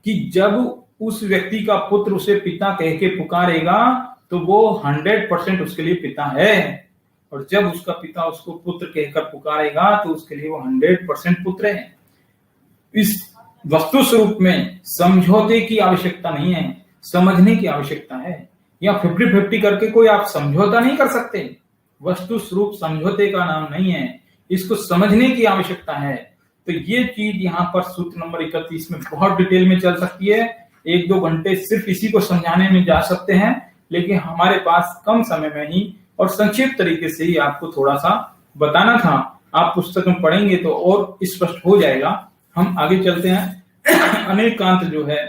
A: कि जब उस व्यक्ति का पुत्र उसे पिता कह के पुकारेगा तो वो 100% उसके लिए पिता है, और जब उसका पिता उसको पुत्र कहकर पुकारेगा तो उसके लिए वो 100% पुत्र है। इस वस्तु स्वरूप में समझौते की आवश्यकता नहीं है, समझने की आवश्यकता है। या 50-50 करके कोई आप समझौता नहीं कर सकते। वस्तु स्वरूप समझौते का नाम नहीं है, इसको समझने की आवश्यकता है। तो ये चीज यहाँ पर सूत्र नंबर 31 में बहुत डिटेल में चल सकती है। 1-2 घंटे सिर्फ इसी को समझाने में जा सकते हैं, लेकिन हमारे पास कम समय में ही और संक्षिप्त तरीके से ही आपको थोड़ा सा बताना था। आप पुस्तक में पढ़ेंगे तो और स्पष्ट हो जाएगा। हम आगे चलते हैं। अनेकांत जो है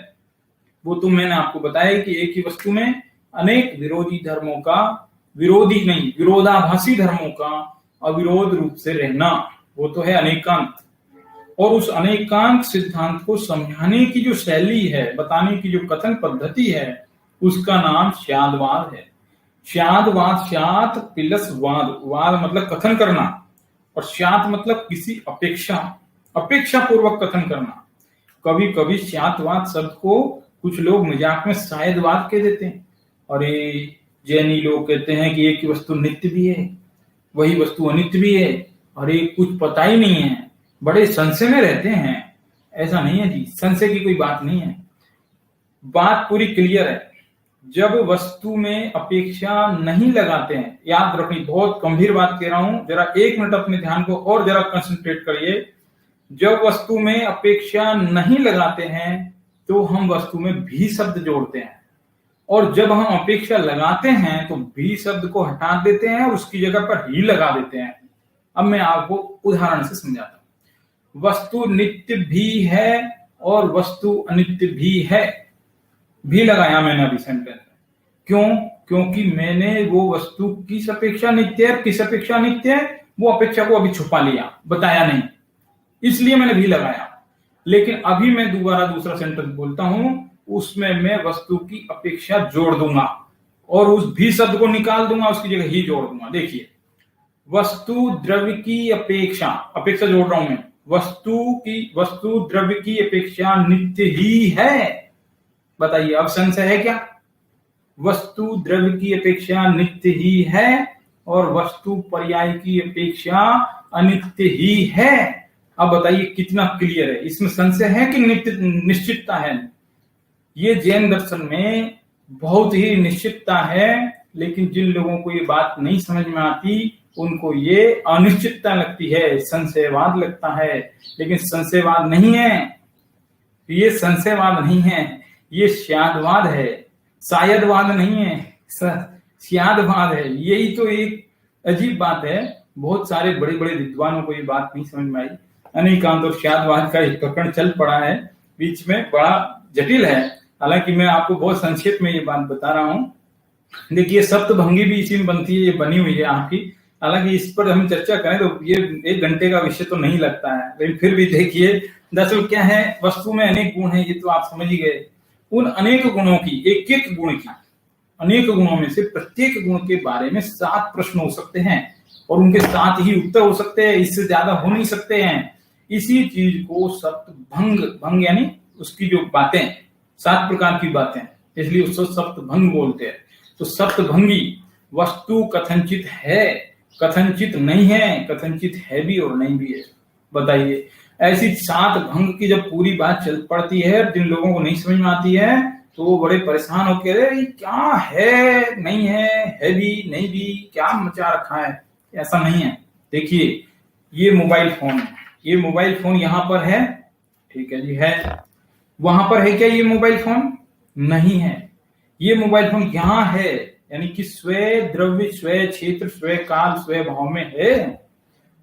A: वो तो मैंने आपको बताया कि एक ही वस्तु में अनेक विरोधी धर्मों का, विरोधी नहीं विरोधाभासी धर्मों का अविरोध रूप से रहना, वो तो है अनेकांत। और उस अनेकांत सिद्धांत को समझाने की जो शैली है, बताने की जो कथन पद्धति है, उसका नाम श्यादवाद है। श्यादवाद, श्यात प्लस वाद, वाद मतलब कथन करना, और श्यात मतलब किसी अपेक्षा पूर्वक कथन करना। कभी कभी श्यातवाद शब्द को कुछ लोग मजाक में शायदवाद कह देते हैं। और ये जैनी लोग कहते हैं कि एक ही वस्तु नित्य भी है, वही वस्तु अनित्य भी है, और ये कुछ पता ही नहीं है, बड़े संशय में रहते हैं। ऐसा नहीं है जी, संशय की कोई बात नहीं है, बात पूरी क्लियर है। जब वस्तु में अपेक्षा नहीं लगाते हैं, याद रखनी, बहुत गंभीर बात कह रहा हूं, जरा 1 मिनट अपने ध्यान को और जरा कंसंट्रेट करिए। जब वस्तु में अपेक्षा नहीं लगाते हैं तो हम वस्तु में भी शब्द जोड़ते हैं, और जब हम अपेक्षा लगाते हैं तो भी शब्द को हटा देते हैं और उसकी जगह पर ही लगा देते हैं। अब मैं आपको उदाहरण से समझाता हूं। वस्तु नित्य भी है और वस्तु अनित्य भी है, भी लगाया मैंने अभी सेंटेंस में। क्यों? क्योंकि मैंने वो वस्तु किस अपेक्षा नित्य है, किस अपेक्षा नित्य है, वो अपेक्षा को अभी छुपा लिया, बताया नहीं, इसलिए मैंने भी लगाया। लेकिन अभी मैं दोबारा दूसरा सेंटेंस बोलता हूं, उसमें मैं वस्तु की अपेक्षा जोड़ दूंगा और उस भी शब्द को निकाल दूंगा, उसकी जगह ही जोड़ दूंगा। देखिए, वस्तु द्रव्य की अपेक्षा, अपेक्षा जोड़ रहा हूं मैं, वस्तु द्रव्य की अपेक्षा नित्य ही है। बताइए, अब संशय है क्या? वस्तु द्रव्य की अपेक्षा नित्य ही है और वस्तु पर्याय की अपेक्षा अनित्य ही है। अब बताइए कितना क्लियर है, इसमें संशय है कि निश्चितता है? ये जैन दर्शन में बहुत ही निश्चितता है, लेकिन जिन लोगों को ये बात नहीं समझ में आती उनको ये अनिश्चितता लगती है, संशयवाद लगता है। लेकिन संशयवाद नहीं है, ये संशयवाद नहीं है, ये श्यादवाद है, शायदवाद नहीं है, श्यादवाद है। यही तो एक अजीब बात है, बहुत सारे बड़े बड़े विद्वानों को ये बात नहीं समझ में आई। अनेकांत और श्यादवाद का एक प्रकरण चल पड़ा है बीच में, बड़ा जटिल है। हालांकि मैं आपको बहुत संक्षेप में ये बात बता रहा हूं। देखिए, सप्तभंगी भी इसी में बनती है, ये बनी हुई है आपकी। हालांकि इस पर हम चर्चा करें तो ये 1 घंटे का विषय तो नहीं लगता है, लेकिन फिर भी देखिए, दरअसल क्या है, वस्तु में अनेक गुण है, ये तो आप समझ ही गए। उन अनेक गुणों की, एक गुण की, अनेक गुणों में से प्रत्येक गुण के बारे में 7 प्रश्न हो सकते हैं और उनके 7 ही उत्तर हो सकते हैं, इससे ज्यादा हो नहीं सकते हैं। इसी चीज को सप्तभंग यानी उसकी जो बातें, 7 प्रकार की बातें, इसलिए उसको सप्तभंग बोलते हैं। तो सप्तभंगी वस्तु कथनचित है, कथनचित नहीं है, कथनचित है भी और नहीं भी है। बताइए। ऐसी 7 भंग की जब पूरी बात चल पड़ती है, जिन लोगों को नहीं समझ में आती है तो वो बड़े परेशान होकर, अरे क्या है, नहीं है भी नहीं भी, क्या मचा रखा है। ऐसा नहीं है। देखिए, ये मोबाइल फोन है, ये मोबाइल फोन यहाँ पर है, ठीक है जी, है। वहां पर है क्या ये मोबाइल फोन? नहीं है। ये मोबाइल फोन यहाँ है, यानी कि स्वय द्रव्य, स्वय क्षेत्र, स्वय काल, स्वय भाव में है।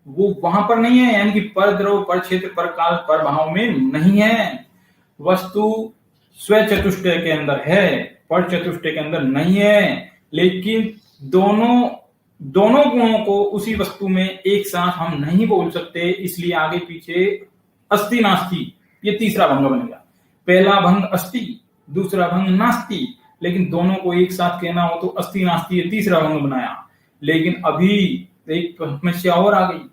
A: वो वहां पर नहीं है, यानी कि पर द्रव्य, पर क्षेत्र, पर काल, पर भाव में नहीं है। वस्तु स्वय चतुष्टय के अंदर है, पर चतुष्टय के अंदर नहीं है। लेकिन दोनों गुणों को उसी वस्तु में एक साथ हम नहीं बोल सकते, इसलिए आगे पीछे अस्ति नास्ति, ये तीसरा भंग बन गया। पहला भंग अस्ति, दूसरा भंग नास्ति, लेकिन दोनों को एक साथ कहना हो तो अस्ति नास्ति, ये तीसरा भंग बनाया। लेकिन अभी एक समस्या और आ गई।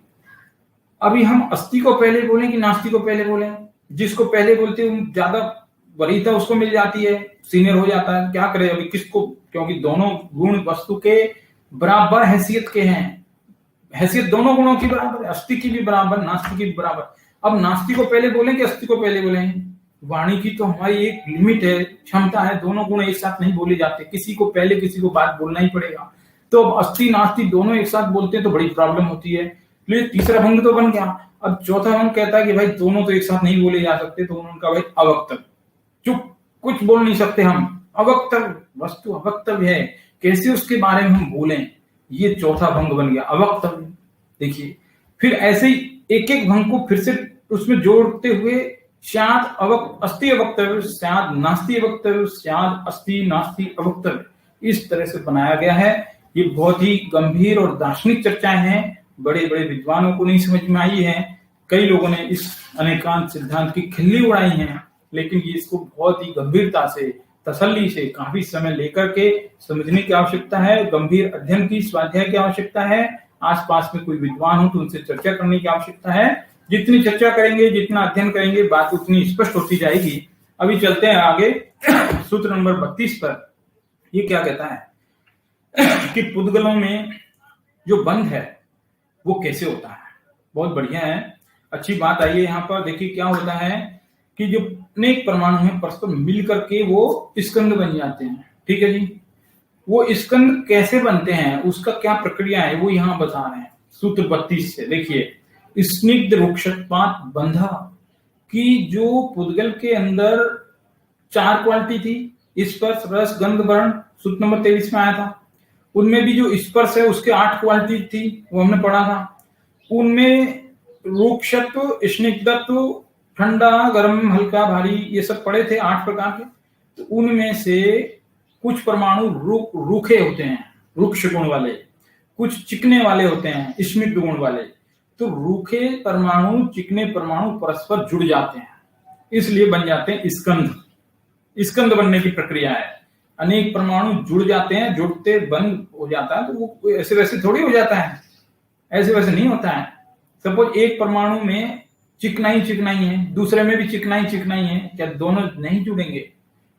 A: अभी हम अस्ति को पहले बोलें कि नास्ति को पहले बोलें? जिसको पहले बोलते हैं ज्यादा वरीयता उसको मिल जाती है, सीनियर हो जाता है। क्या करें अभी किसको, क्योंकि दोनों गुण वस्तु के बराबर हैसियत के हैं, हैसियत दोनों गुणों की बराबर है, अस्ति की भी बराबर, नास्ति की भी बराबर। अब नास्ति को पहले बोलें कि अस्ति को पहले बोलें? वाणी की तो हमारी एक लिमिट है, क्षमता है, दोनों गुण एक साथ नहीं बोले जाते, किसी को पहले किसी को बाद बोलना ही पड़ेगा। तो अब अस्ति नास्ति दोनों एक साथ बोलते हैं तो बड़ी प्रॉब्लम होती है। इसलिए तीसरा भंग तो बन गया। अब चौथा भंग कहता है कि भाई दोनों तो एक साथ नहीं बोले जा सकते, तो उनका भाई अवक्तव्य, चुप, कुछ बोल नहीं सकते हम, अवक्तव्य, वस्तु अवक्तव्य है, कैसे उसके बारे में हम बोलें, ये चौथा भंग बन गया, अवक्तव्य। देखिए, फिर ऐसे ही एक एक भंग को फिर से उसमें जोड़ते हुए स्यात् अस्ति अवक्तव्य, स्यात् नास्ति अवक्तव्य, स्यात् अस्ति नास्ति अवक्तव्य, इस तरह से बनाया गया है। ये बहुत ही गंभीर और दार्शनिक चर्चाएं हैं, बड़े बड़े विद्वानों को नहीं समझ में आई है। कई लोगों ने इस अनेकांत सिद्धांत की खिल्ली उड़ाई है, लेकिन ये इसको बहुत ही गंभीरता से, तसल्ली से, काफी समय लेकर के समझने की आवश्यकता है। गंभीर अध्ययन की, स्वाध्याय की आवश्यकता है। आसपास में कोई विद्वान हो तो उनसे चर्चा करने की आवश्यकता है। जितनी चर्चा करेंगे, जितना अध्ययन करेंगे, बात उतनी स्पष्ट होती जाएगी। अभी चलते हैं आगे सूत्र नंबर 32 पर। ये क्या कहता है कि पुद्गलों में जो बंध है वो कैसे होता है। बहुत बढ़िया है, अच्छी बात आई है। यहाँ पर देखिए क्या होता है कि जो अनेक परमाणु हैं परस्पर मिल करके वो स्कंद बन जाते हैं, ठीक है जी। वो स्कंद कैसे बनते हैं, उसका क्या प्रक्रिया है, वो यहाँ बता रहे हैं सूत्र 32 से। देखिए, स्निग्ध रुक्षत्वात् बंधा की जो पुद्गल के अंदर 4 क्वालिटी थी, स्पर्श, रस, गंध, वर्ण, सूत्र नंबर 23 में आया था। उनमें भी जो स्पर्श है उसके 8 क्वालिटी थी, वो हमने पढ़ा था। उनमें रुक्षत्व, स्निग्धत्व, ठंडा, गर्म, हल्का, भारी, ये सब पढ़े थे 8 प्रकार के। तो उनमें से कुछ परमाणु रूखे होते हैं, रुक्ष गुण वाले, कुछ चिकने वाले होते हैं, स्निग्ध गुण वाले। तो रूखे परमाणु, चिकने परमाणु परस्पर जुड़ जाते हैं, इसलिए बन जाते हैं स्कंद। स्कंद बनने की प्रक्रिया है, अनेक परमाणु जुड़ जाते हैं, जुड़ते बंद हो जाता है। तो वो ऐसे वैसे थोड़ी हो जाता है, ऐसे वैसे नहीं होता है। सपोज एक परमाणु में चिकनाई है, दूसरे में भी चिकनाई है, क्या दोनों नहीं जुड़ेंगे?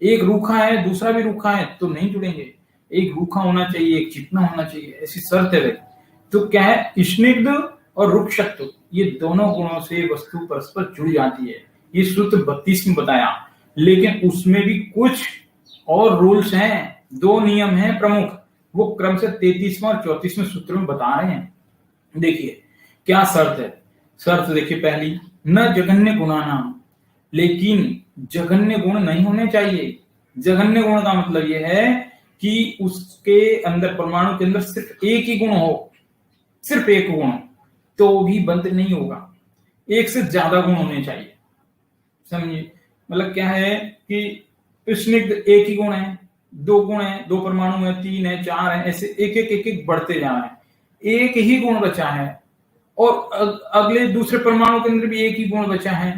A: एक रूखा है, दूसरा भी रूखा है, तो नहीं जुड़ेंगे। एक रूखा होना चाहिए, एक चिकना होना चाहिए, ऐसी शर्त है। तो क्या है, स्निग्ध और रुक्षत्व, ये दोनों गुणों से वस्तु परस्पर जुड़ जाती है। ये सूत्र 32 में बताया। लेकिन उसमें भी कुछ और रूल्स हैं, 2 नियम हैं प्रमुख, वो क्रम से 33वें और 34वें सूत्र में बता रहे हैं। देखिए क्या शर्त है। शर्त देखिए, पहली, न जघन्य गुणानाम, लेकिन जघन्य गुण नहीं होने चाहिए। जघन्य गुण का मतलब यह है कि उसके अंदर, परमाणु के अंदर सिर्फ एक ही गुण हो, सिर्फ एक गुण, तो भी बंध नहीं होगा। एक से ज्यादा गुण होने चाहिए, समझिए। मतलब क्या है कि स्निग्ध एक ही गुण है, 2 गुण है, 2 परमाणु है, 3 है, 4 है, ऐसे एक एक बढ़ते जा रहे हैं। एक ही गुण बचा है और अगले दूसरे परमाणु के अंदर भी एक ही गुण बचा है,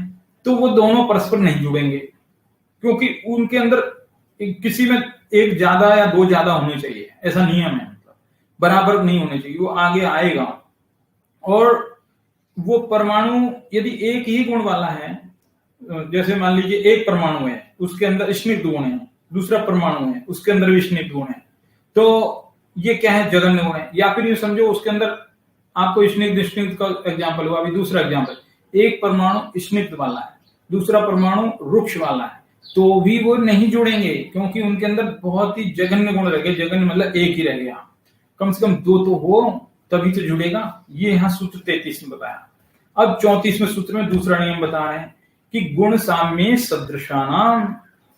A: तो वो दोनों परस्पर नहीं जुड़ेंगे, क्योंकि उनके अंदर किसी में एक ज्यादा या 2 ज्यादा होने चाहिए, ऐसा नियम है। मतलब बराबर नहीं होने चाहिए, वो आगे आएगा। और वो परमाणु यदि एक ही गुण वाला है, जैसे मान लीजिए एक परमाणु है, उसके अंदर स्निग्ध गुण है, दूसरा परमाणु है, उसके अंदर भी स्निग्ध गुण है, तो ये क्या है, जघन्य गुण है। या फिर ये समझो उसके अंदर, आपको स्निग्ध का एग्जाम्पल हुआ, अभी दूसरा एग्जाम्पल, एक परमाणु स्निग्ध वाला है, दूसरा परमाणु रुक्ष वाला है, तो भी वो नहीं जुड़ेंगे, क्योंकि उनके अंदर बहुत ही जघन्य गुण रह गए। जघन्य मतलब एक ही रह गया, कम से कम दो तो हो तभी तो जुड़ेगा। ये यहाँ सूत्र 33 में बताया। अब 34वें सूत्र में दूसरा नियम बता रहे हैं कि गुण साम्य सदृशानाम,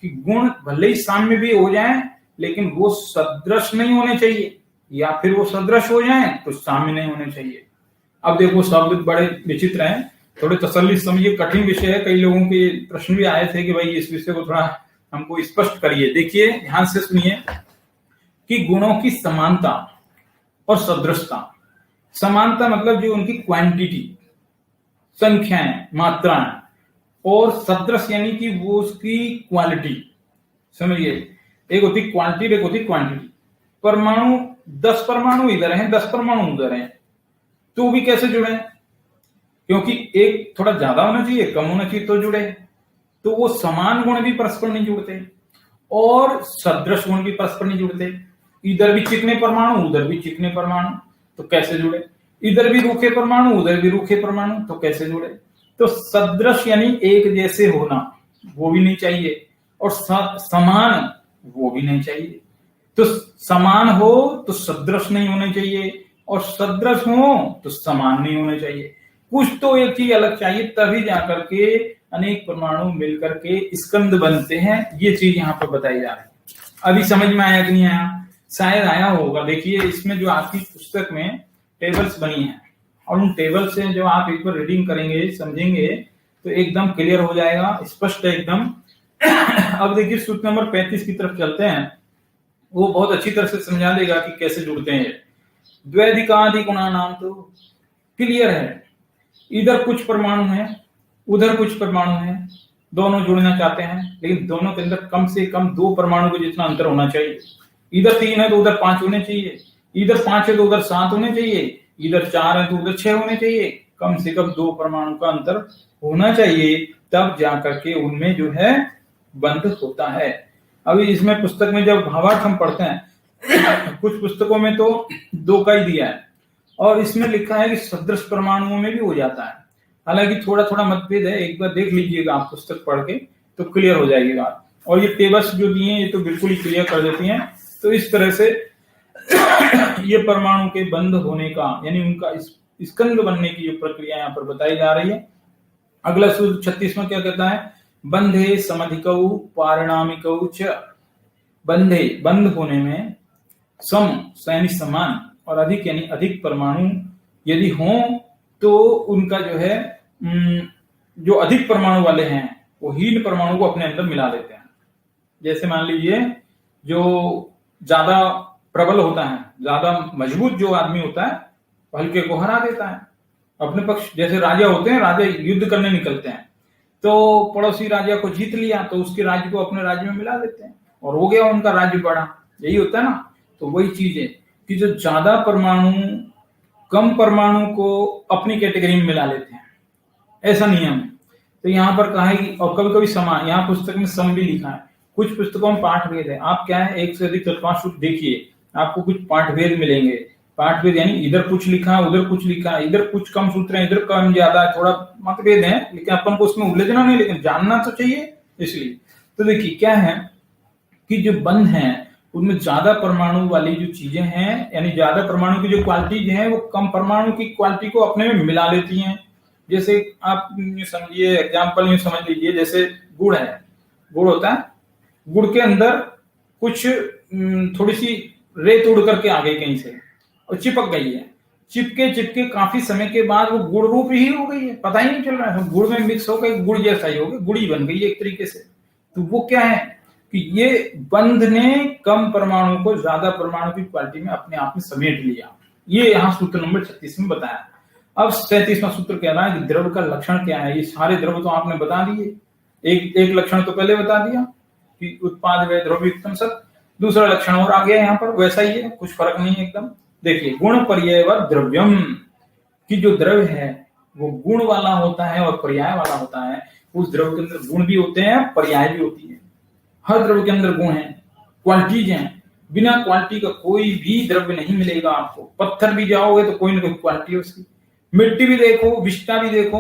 A: कि गुण भले ही साम्य भी हो जाए लेकिन वो सदृश नहीं होने चाहिए, या फिर वो सदृश हो जाए तो साम्य नहीं होने चाहिए। अब देखो शब्द बड़े विचित्र हैं, थोड़े तसल्ली से समझिए, कठिन विषय है। कई लोगों के प्रश्न भी आए थे कि भाई इस विषय को थोड़ा हमको स्पष्ट करिए। देखिए ध्यान से सुनिए कि गुणों की समानता और सदृशता। समानता मतलब जो उनकी क्वांटिटी, संख्याएं, मात्राएं, और सदृश यानी कि वो उसकी क्वालिटी। समझिए, एक होती क्वालिटी, एक होती क्वांटिटी। परमाणु 10 परमाणु इधर हैं, 10 परमाणु उधर हैं, तो भी कैसे जुड़े? क्योंकि एक थोड़ा ज्यादा होना चाहिए, कम होना चाहिए तो जुड़े। तो वो समान गुण भी परस्पर नहीं जुड़ते और सदृश गुण भी परस्पर नहीं जुड़ते। इधर भी चिकने परमाणु, उधर भी चिकने परमाणु, तो कैसे जुड़े? इधर भी रूखे परमाणु, उधर भी रूखे परमाणु, तो कैसे जुड़े? तो सदृश यानी एक जैसे होना, वो भी नहीं चाहिए, और समान वो भी नहीं चाहिए। तो समान हो तो सदृश नहीं होने चाहिए, और सदृश हो तो समान नहीं होने चाहिए। कुछ तो एक चीज अलग चाहिए, तभी जाकर के अनेक परमाणु मिलकर के स्कंद बनते हैं। ये चीज यहाँ पर बताई जा रही है। अभी समझ में आया कि नहीं आया? शायद आया होगा। देखिए इसमें जो आपकी पुस्तक में टेबल्स बनी है, और उन टेबल से जो आप एक बार रीडिंग करेंगे, समझेंगे, तो एकदम क्लियर हो जाएगा, स्पष्ट है एकदम। अब देखिए सूत्र नंबर 35 की तरफ चलते हैं। वो बहुत अच्छी तरह से समझा देगा कि कैसे जुड़ते हैं। द्वैधिकादि गुणा नाम तो क्लियर है। इधर कुछ परमाणु हैं, उधर कुछ परमाणु हैं, दोनों जुड़ना चाहते हैं, लेकिन दोनों के अंदर कम से कम 2 परमाणु को जितना अंतर होना चाहिए। इधर 3 है तो उधर 5 होने चाहिए, इधर 5 है तो उधर 7 होने चाहिए, इधर 4 है तो उधर 6 होने चाहिए। कम से कम 2 परमाणु का अंतर होना चाहिए, तब जाकर के उनमें जो है बंध होता है। अभी इसमें पुस्तक में जब भावार्थ हम पढ़ते हैं, कुछ पुस्तकों में तो 2 का ही दिया है, और इसमें लिखा है कि सदृश परमाणुओं में भी हो जाता है। हालांकि थोड़ा थोड़ा मतभेद है, एक बार देख लीजिएगा आप पुस्तक पढ़ के, तो क्लियर हो जाएगी बात। और ये टेबल्स जो दिए हैं ये तो बिल्कुल ही क्लियर कर देती हैं। तो इस तरह से ये परमाणु के बंध होने का, यानी उनका स्कंद बनने की जो प्रक्रिया यहाँ पर बताई जा रही है। अगला सूत्र 36 में क्या कहता है? बंधे समधिकौ पारिणामिकौ च। बंधे, बंध होने में, सम यानी समान, और अधिक यानी अधिक परमाणु यदि हों तो उनका जो है जो अधिक परमाणु वाले हैं वो हीन परमाणु को अपने अंदर मिला लेते हैं। जैसे मान लीजिए जो ज्यादा प्रबल होता है, ज्यादा मजबूत जो आदमी होता है, हल्के को हरा देता है अपने पक्ष। जैसे राजा होते हैं, राजा युद्ध करने निकलते हैं, तो पड़ोसी राजा को जीत लिया तो उसके राज्य को अपने राज्य में मिला देते हैं, और हो गया उनका राज्य बड़ा। यही होता है ना। तो वही चीज है कि जो ज्यादा परमाणु कम परमाणु को अपनी कैटेगरी में मिला लेते हैं, ऐसा नियम है। तो यहाँ पर कहा है कि, और कभी कभी समान, यहाँ पुस्तक में सम भी लिखा है। कुछ पुस्तकों में पाठभेद है। आप क्या है, एक से अधिक चतुर्थांश सूत्र देखिए, आपको कुछ पाठभेद मिलेंगे। पाठभेद यानी इधर कुछ लिखा है, उधर कुछ लिखा है, इधर कुछ कम सूत्र है, इधर कम ज्यादा है, थोड़ा मतभेद है, लेकिन अपन को उसमें उलझना नहीं, लेकिन जानना तो चाहिए इसलिए। तो देखिए क्या है कि जो बंध है उनमें ज्यादा परमाणु वाली जो चीजें हैं, यानी ज्यादा परमाणु की जो क्वालिटीज हैं वो कम परमाणु की क्वालिटी को अपने में मिला लेती हैं। जैसे आप समझिए, एग्जाम्पल यूं समझ लीजिए, जैसे गुड़ है, गुड़ होता है, गुड़ के अंदर कुछ थोड़ी सी रेत उड़ करके आ गई कहीं से और चिपक गई है। चिपके चिपके काफी समय के बाद वो गुड़ रूप ही हो गई है, पता ही नहीं चल रहा है, गुड़ में मिक्स हो गई, गुड़ जैसा ही हो गया, गुड़ी बन गई है एक तरीके से। तो वो क्या है कि ये बंध ने कम परमाणु को ज्यादा परमाणु की क्वालिटी में अपने आप में समेट लिया। ये यहाँ सूत्र नंबर 36 में बताया। अब 37वां सूत्र कह रहा है कि द्रव का लक्षण क्या है। ये सारे द्रव तो आपने बता दिए, एक लक्षण तो पहले बता दिया कि उत्पाद व द्रव्युक्तम सब। दूसरा लक्षण और आ गया यहाँ पर, वैसा ही है, कुछ फर्क नहीं है एकदम। देखिए गुण पर्याय व द्रव्यम, की जो द्रव्य है वो गुण वाला होता है और पर्याय वाला होता है। उस द्रव्य के अंदर गुण भी होते हैं, पर्याय भी होती है। हर द्रव्य के अंदर गुण है, क्वालिटीज हैं। बिना क्वालिटी का कोई भी द्रव्य नहीं मिलेगा आपको। पत्थर भी जाओगे तो कोई ना कोई क्वालिटी है उसकी। मिट्टी भी देखो, विष्टा भी देखो,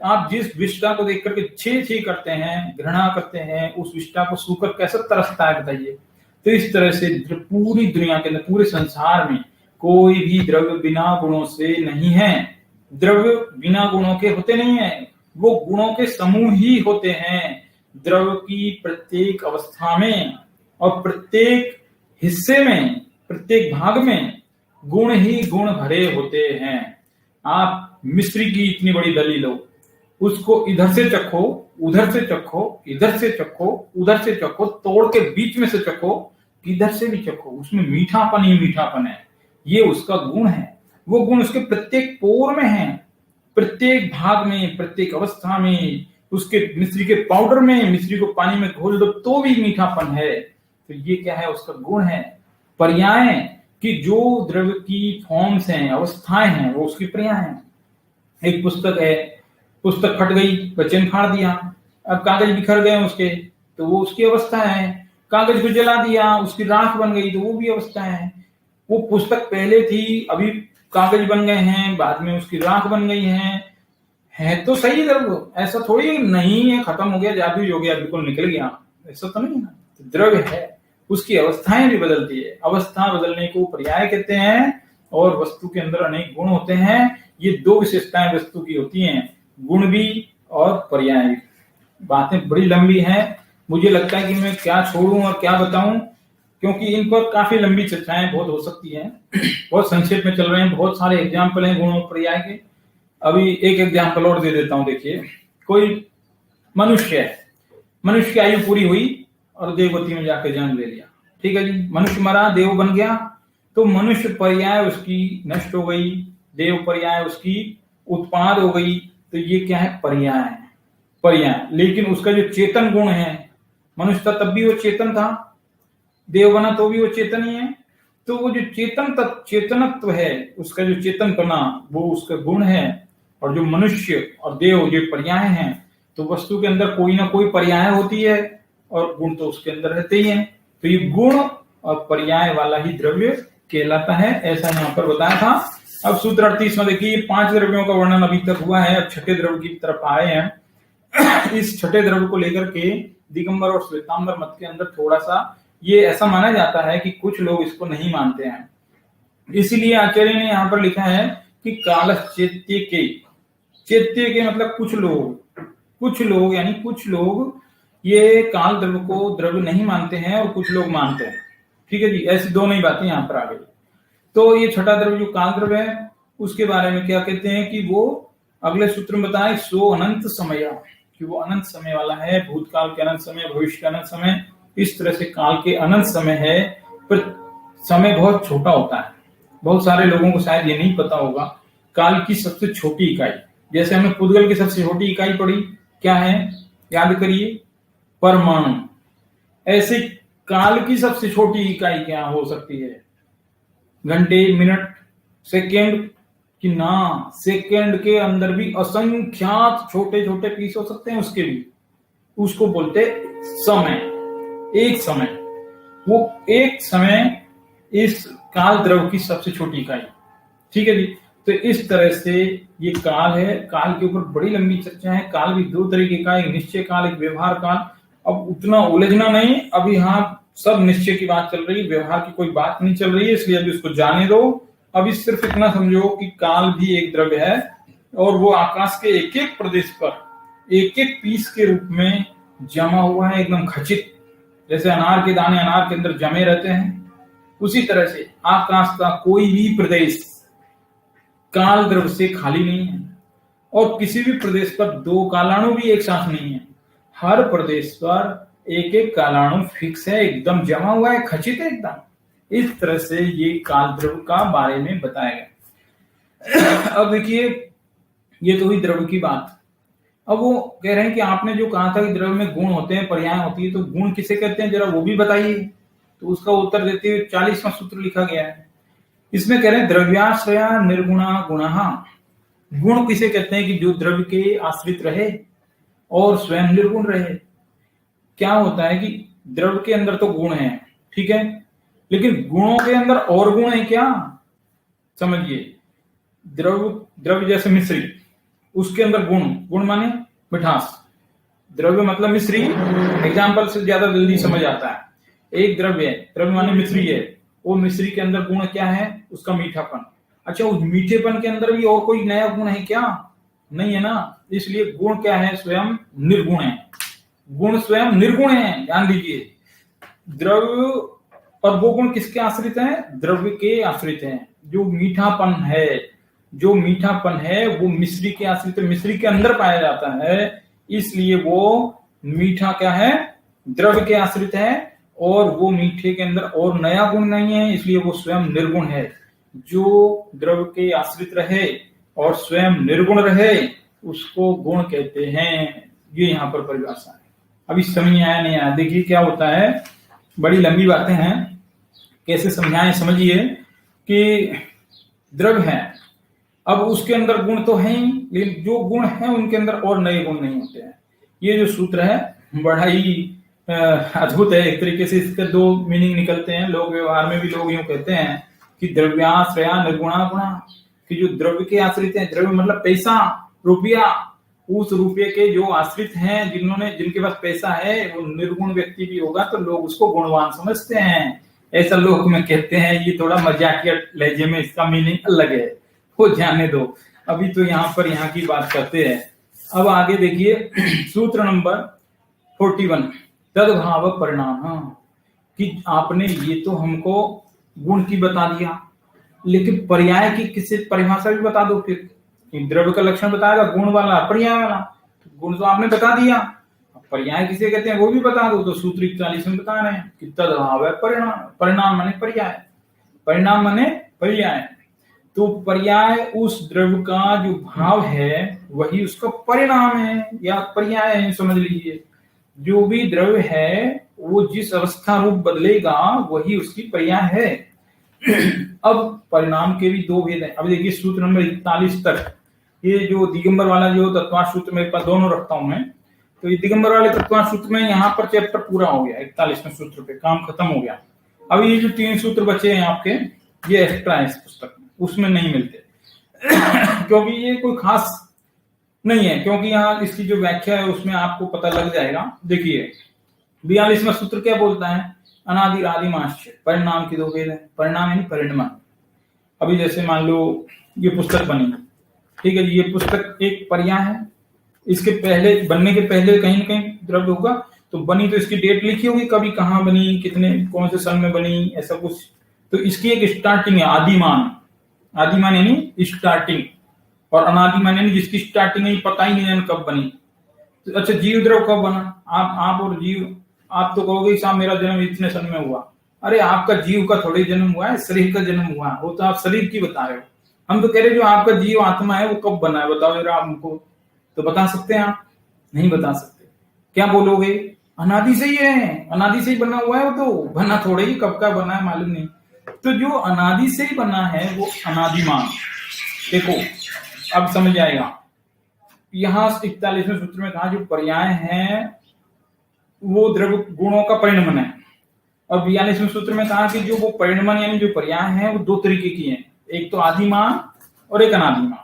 A: आप जिस विष्टा को देख करके छी छी करते हैं, घृणा करते हैं, उस विष्टा को सूकर कैसे तरसता है बताइए। तो इस तरह से पूरी दुनिया के अंदर, पूरे संसार में कोई भी द्रव्य बिना गुणों से नहीं है। द्रव्य बिना गुणों के होते नहीं है, वो गुणों के समूह ही होते हैं। द्रव्य की प्रत्येक अवस्था में और प्रत्येक हिस्से में, प्रत्येक भाग में गुण ही गुण भरे होते हैं। आप मिश्री की इतनी बड़ी डली लो, उसको इधर से चखो, उधर से चखो, इधर से चखो, उधर से चखो, तोड़ के बीच में से चखो, किधर से भी चखो, उसमें मीठापन ही मीठापन है। ये उसका गुण है। वो गुण उसके प्रत्येक पोर में है, प्रत्येक भाग में, प्रत्येक अवस्था में। उसके मिश्री के पाउडर में, मिश्री को पानी में घोल दो तो भी मीठापन है। तो ये क्या है? उसका गुण है। पर्याय कि जो द्रव्य की फॉर्म्स हैं, अवस्थाएं हैं, वो उसकी पर्याय हैं। एक पुस्तक है, पुस्तक फट गई, बच्चे ने फाड़ दिया, अब कागज बिखर गए उसके, तो वो उसकी अवस्था है। कागज को जला दिया, उसकी राख बन गई, तो वो भी अवस्था है। वो पुस्तक पहले थी, अभी कागज बन गए हैं, बाद में उसकी राख बन गई है तो सही द्रव्य। ऐसा थोड़ी नहीं है खत्म हो गया, जादू हो गया, बिल्कुल निकल गया, ऐसा तो नहीं है ना। तो द्रव्य है, उसकी अवस्थाएं भी बदलती है। अवस्था बदलने को पर्याय कहते हैं। और वस्तु के अंदर अनेक गुण होते हैं। ये दो विशेषताएं वस्तु की होती हैं, गुण भी और पर्याय भी। बातें बड़ी लंबी हैं, मुझे लगता है कि मैं क्या छोड़ूं और क्या बताऊं, क्योंकि इन पर काफी लंबी चर्चाएं बहुत हो सकती हैं। बहुत संक्षेप में चल रहे हैं, बहुत सारे एग्जाम्पल हैं गुण और पर्याय के। अभी एक एग्जाम्पल और दे देता हूं। देखिए, कोई मनुष्य है, मनुष्य की आयु पूरी हुई और देवगति में जाकर जन्म ले लिया। ठीक है जी, मनुष्य मरा, देव बन गया, तो मनुष्य पर्याय उसकी नष्ट हो गई, देव पर्याय उसकी उत्पाद हो गई। तो ये क्या है? पर्याय है, पर्याय। लेकिन उसका जो चेतन गुण है, मनुष्य था तब भी वो चेतन था, देव बना तो भी वो चेतन ही है। तो वो जो चेतनत्व है, उसका जो चेतनपना, वो उसका गुण है। और जो मनुष्य और देव जो पर्याय हैं, तो वस्तु के अंदर कोई ना कोई पर्याय होती है और गुण तो उसके अंदर रहते ही हैं। तो ये गुण और पर्याय वाला ही द्रव्य कहलाता है, ऐसा यहाँ पर बताया था। अब सूत्र 38 में देखिए, 5 द्रव्यों का वर्णन अभी तक हुआ है, अब छठे द्रव्य की तरफ आए हैं। इस छठे द्रव्य को लेकर के दिगंबर और श्वेतांबर मत के अंदर थोड़ा सा ये ऐसा माना जाता है कि कुछ लोग इसको नहीं मानते हैं। इसीलिए आचार्य ने यहाँ पर लिखा है कि कालश्चेत्य के मतलब कुछ लोग यानी कुछ लोग ये काल द्रव्य को द्रव्य नहीं मानते हैं और कुछ लोग मानते हैं। ठीक है जी, ऐसी दोनों ही बातें यहाँ पर आ गई। तो ये छठा द्रव्य जो काल द्रव्य है, उसके बारे में क्या कहते हैं कि वो अगले सूत्र में बताए, सो अनंत समय, कि वो अनंत समय वाला है। भूतकाल के अनंत समय, भविष्य के अनंत समय, इस तरह से काल के अनंत समय है। पर समय बहुत छोटा होता है। बहुत सारे लोगों को शायद ये नहीं पता होगा, काल की सबसे छोटी इकाई, जैसे हमने पुद्गल की सबसे छोटी इकाई पढ़ी, क्या है? याद करिए, परमाणु। ऐसे काल की सबसे छोटी इकाई क्या हो सकती है? घंटे, मिनट, सेकेंड कि ना? सेकेंड के अंदर भी असंख्यात छोटे छोटे पीस हो सकते हैं उसके भी। उसको बोलते समय, एक समय। वो एक समय इस काल द्रव्य की सबसे छोटी इकाई। ठीक है जी, तो इस तरह से ये काल है। काल के ऊपर बड़ी लंबी चर्चा है। काल भी दो तरीके का, एक निश्चय काल, एक व्यवहार काल। अब उतना उलझना नहीं, अभी यहाँ सब निश्चय की बात चल रही है, व्यवहार की कोई बात नहीं चल रही है, इसलिए अभी उसको जाने दो। अभी सिर्फ इतना समझो कि काल भी एक द्रव्य है और वो आकाश के एक एक प्रदेश पर एक एक पीस के रूप में जमा हुआ है, एकदम खचित। जैसे अनार के दाने अनार के अंदर जमे रहते हैं, उसी तरह से आकाश का कोई भी प्रदेश काल द्रव्य से खाली नहीं है। और किसी भी प्रदेश पर दो कालाणु भी एक साथ नहीं है। हर प्रदेश पर एक एक कालाणु फिक्स है, एकदम जमा हुआ है, खचित है एकदम। इस तरह से ये काल द्रव्य का बारे में बताया गया। अब देखिए, ये तो हुई द्रव्य की बात। अब वो कह रहे हैं कि आपने जो कहा था कि द्रव्य में गुण होते हैं, पर्याय होती है, तो गुण किसे कहते हैं, जरा वो भी बताइए। तो उसका उत्तर देते हुए 40वां सूत्र लिखा गया है। इसमें कह रहे हैं, द्रव्याश्रया निर्गुणा गुणः। गुण किसे कहते हैं कि जो द्रव्य के आश्रित रहे और स्वयं निर्गुण रहे। क्या होता है कि द्रव्य के अंदर तो गुण है, ठीक है, लेकिन गुणों के अंदर और गुण है क्या? समझिए, द्रव्य जैसे मिश्री, उसके अंदर गुण, गुण माने मिठास, द्रव्य मतलब मिश्री, एग्जाम्पल से ज्यादा जल्दी समझ आता है। एक द्रव्य, द्रव्य माने मिश्री है, वो मिश्री के अंदर गुण क्या है, उसका मीठापन। अच्छा, उस मीठेपन के अंदर भी और कोई नया गुण है क्या? नहीं है ना, इसलिए गुण क्या है, स्वयं निर्गुण है, गुण स्वयं निर्गुण है, ध्यान दीजिए। द्रव्य और वो गुण किसके आश्रित हैं, द्रव्य के आश्रित हैं। जो मीठापन है, जो मीठापन है वो मिश्री के आश्रित, मिश्री के अंदर पाया जाता है, इसलिए वो मीठा क्या है, द्रव्य के आश्रित है, और वो मीठे के अंदर और नया गुण नहीं है, इसलिए वो स्वयं निर्गुण है। जो द्रव्य के आश्रित रहे और स्वयं निर्गुण रहे उसको गुण कहते हैं। ये यहाँ पर परिभाषा है। अभी समझ आया नहीं आया, देखिए क्या होता है, बड़ी लंबी बातें हैं, कैसे समझाएं, समझिए कि द्रव्य है, अब उसके अंदर गुण तो है ही, लेकिन जो गुण है उनके अंदर और नए गुण नहीं होते हैं। ये जो सूत्र है बड़ा ही अद्भुत है, एक तरीके से इसके दो मीनिंग निकलते हैं। लोग व्यवहार में भी लोग यूं कहते हैं कि द्रव्याश्रया निर्गुणा गुणा, कि जो द्रव्य के आश्रित हैं, द्रव्य मतलब पैसा, रुपया, उस रुपये के जो आश्रित हैं, जिनके पास पैसा है, वो निर्गुण व्यक्ति भी होगा तो लोग उसको गुणवान समझते हैं, ऐसा लोग में कहते हैं। ये थोड़ा मजाकिया लहजे में इसका मीनिंग अलग है, वो जाने दो, अभी तो यहाँ की बात करते हैं। अब आगे देखिए सूत्र नंबर 41, तद्भाव परिणाम, कि आपने ये तो हमको गुण की बता दिया, लेकिन पर्याय की किसी परिभाषा भी बता दो। फिर द्रव्य का लक्षण बताएगा गुण वाला, पर्याय वाला, तो गुण तो आपने बता दिया, पर्याय किसे कहते हैं वो भी बता दो। तो सूत्र 41 में बता रहे हैं कि तद्भाव परिणाम, परिणाम माने पर्याय, परिणाम माने पर्याय। तो पर्याय उस द्रव्य का जो भाव है वही उसका परिणाम है या पर्याय है, समझ लीजिए। जो भी द्रव्य है वो जिस अवस्था रूप बदलेगा वही उसकी पर्याय है। अब परिणाम के भी दो भेद हैं। अब देखिए सूत्र नंबर 41 तक, ये जो दिगंबर वाला जो तत्वार्थ सूत्र मेरे पास दोनों रखता हूं मैं, तो ये दिगंबर वाले तत्वार्थ सूत्र में यहाँ पर चैप्टर पूरा हो गया, 41वें सूत्र पे काम खत्म हो गया। अब ये जो 3 सूत्र बचे हैं आपके, ये एक्स्ट्रा है इस पुस्तक में, उसमें नहीं मिलते क्योंकि ये कोई खास नहीं है, क्योंकि यहाँ इसकी जो व्याख्या है उसमें आपको पता लग जाएगा। देखिए 42वां सूत्र क्या बोलता है, अनादि आदिमाश्च, परिणाम की दो भेद है, परिणाम यानी परिणमन। अभी जैसे मान लो ये पुस्तक बनी, ठीक है जी, ये पुस्तक एक पर्याय है, इसके पहले बनने के पहले कहीं ना कहीं द्रव्य होगा, तो बनी तो इसकी डेट लिखी होगी, कभी कहाँ बनी, कितने कौन से सन में बनी, ऐसा कुछ। तो इसकी एक स्टार्टिंग है, आदिमान, आदिमान यानी स्टार्टिंग, और अनादिमान यानी जिसकी स्टार्टिंग है पता ही नहीं कब बनी। तो अच्छा, जीव द्रव कब बना, आप और जीव, आप तो कहोगे साहब मेरा जन्म इतने सन में हुआ, अरे आपका जीव का थोड़ी जन्म हुआ है, शरीर का जन्म हुआ है, वो तो आप शरीर की बता रहे हो। हम तो कह रहे जो आपका जीव आत्मा है वो कब बना है, बताओ जरा आप हमको। तो बता सकते हैं आप? नहीं बता सकते। क्या बोलोगे, अनादि से ही है, अनादि से ही बना हुआ है, वो तो बना थोड़े ही कब का बना है मालूम नहीं। तो जो अनादि से ही बना है वो अनादिमान। देखो अब समझ आएगा, यहाँ 41वें सूत्र में कहा जो पर्याय है वो द्रव्य गुणों का परिणमन है, और 42वें सूत्र में कहा कि जो वो परिणमन यानी जो पर्याय है वो दो तरीके की हैं, एक तो आदिमान और एक अनादिमान।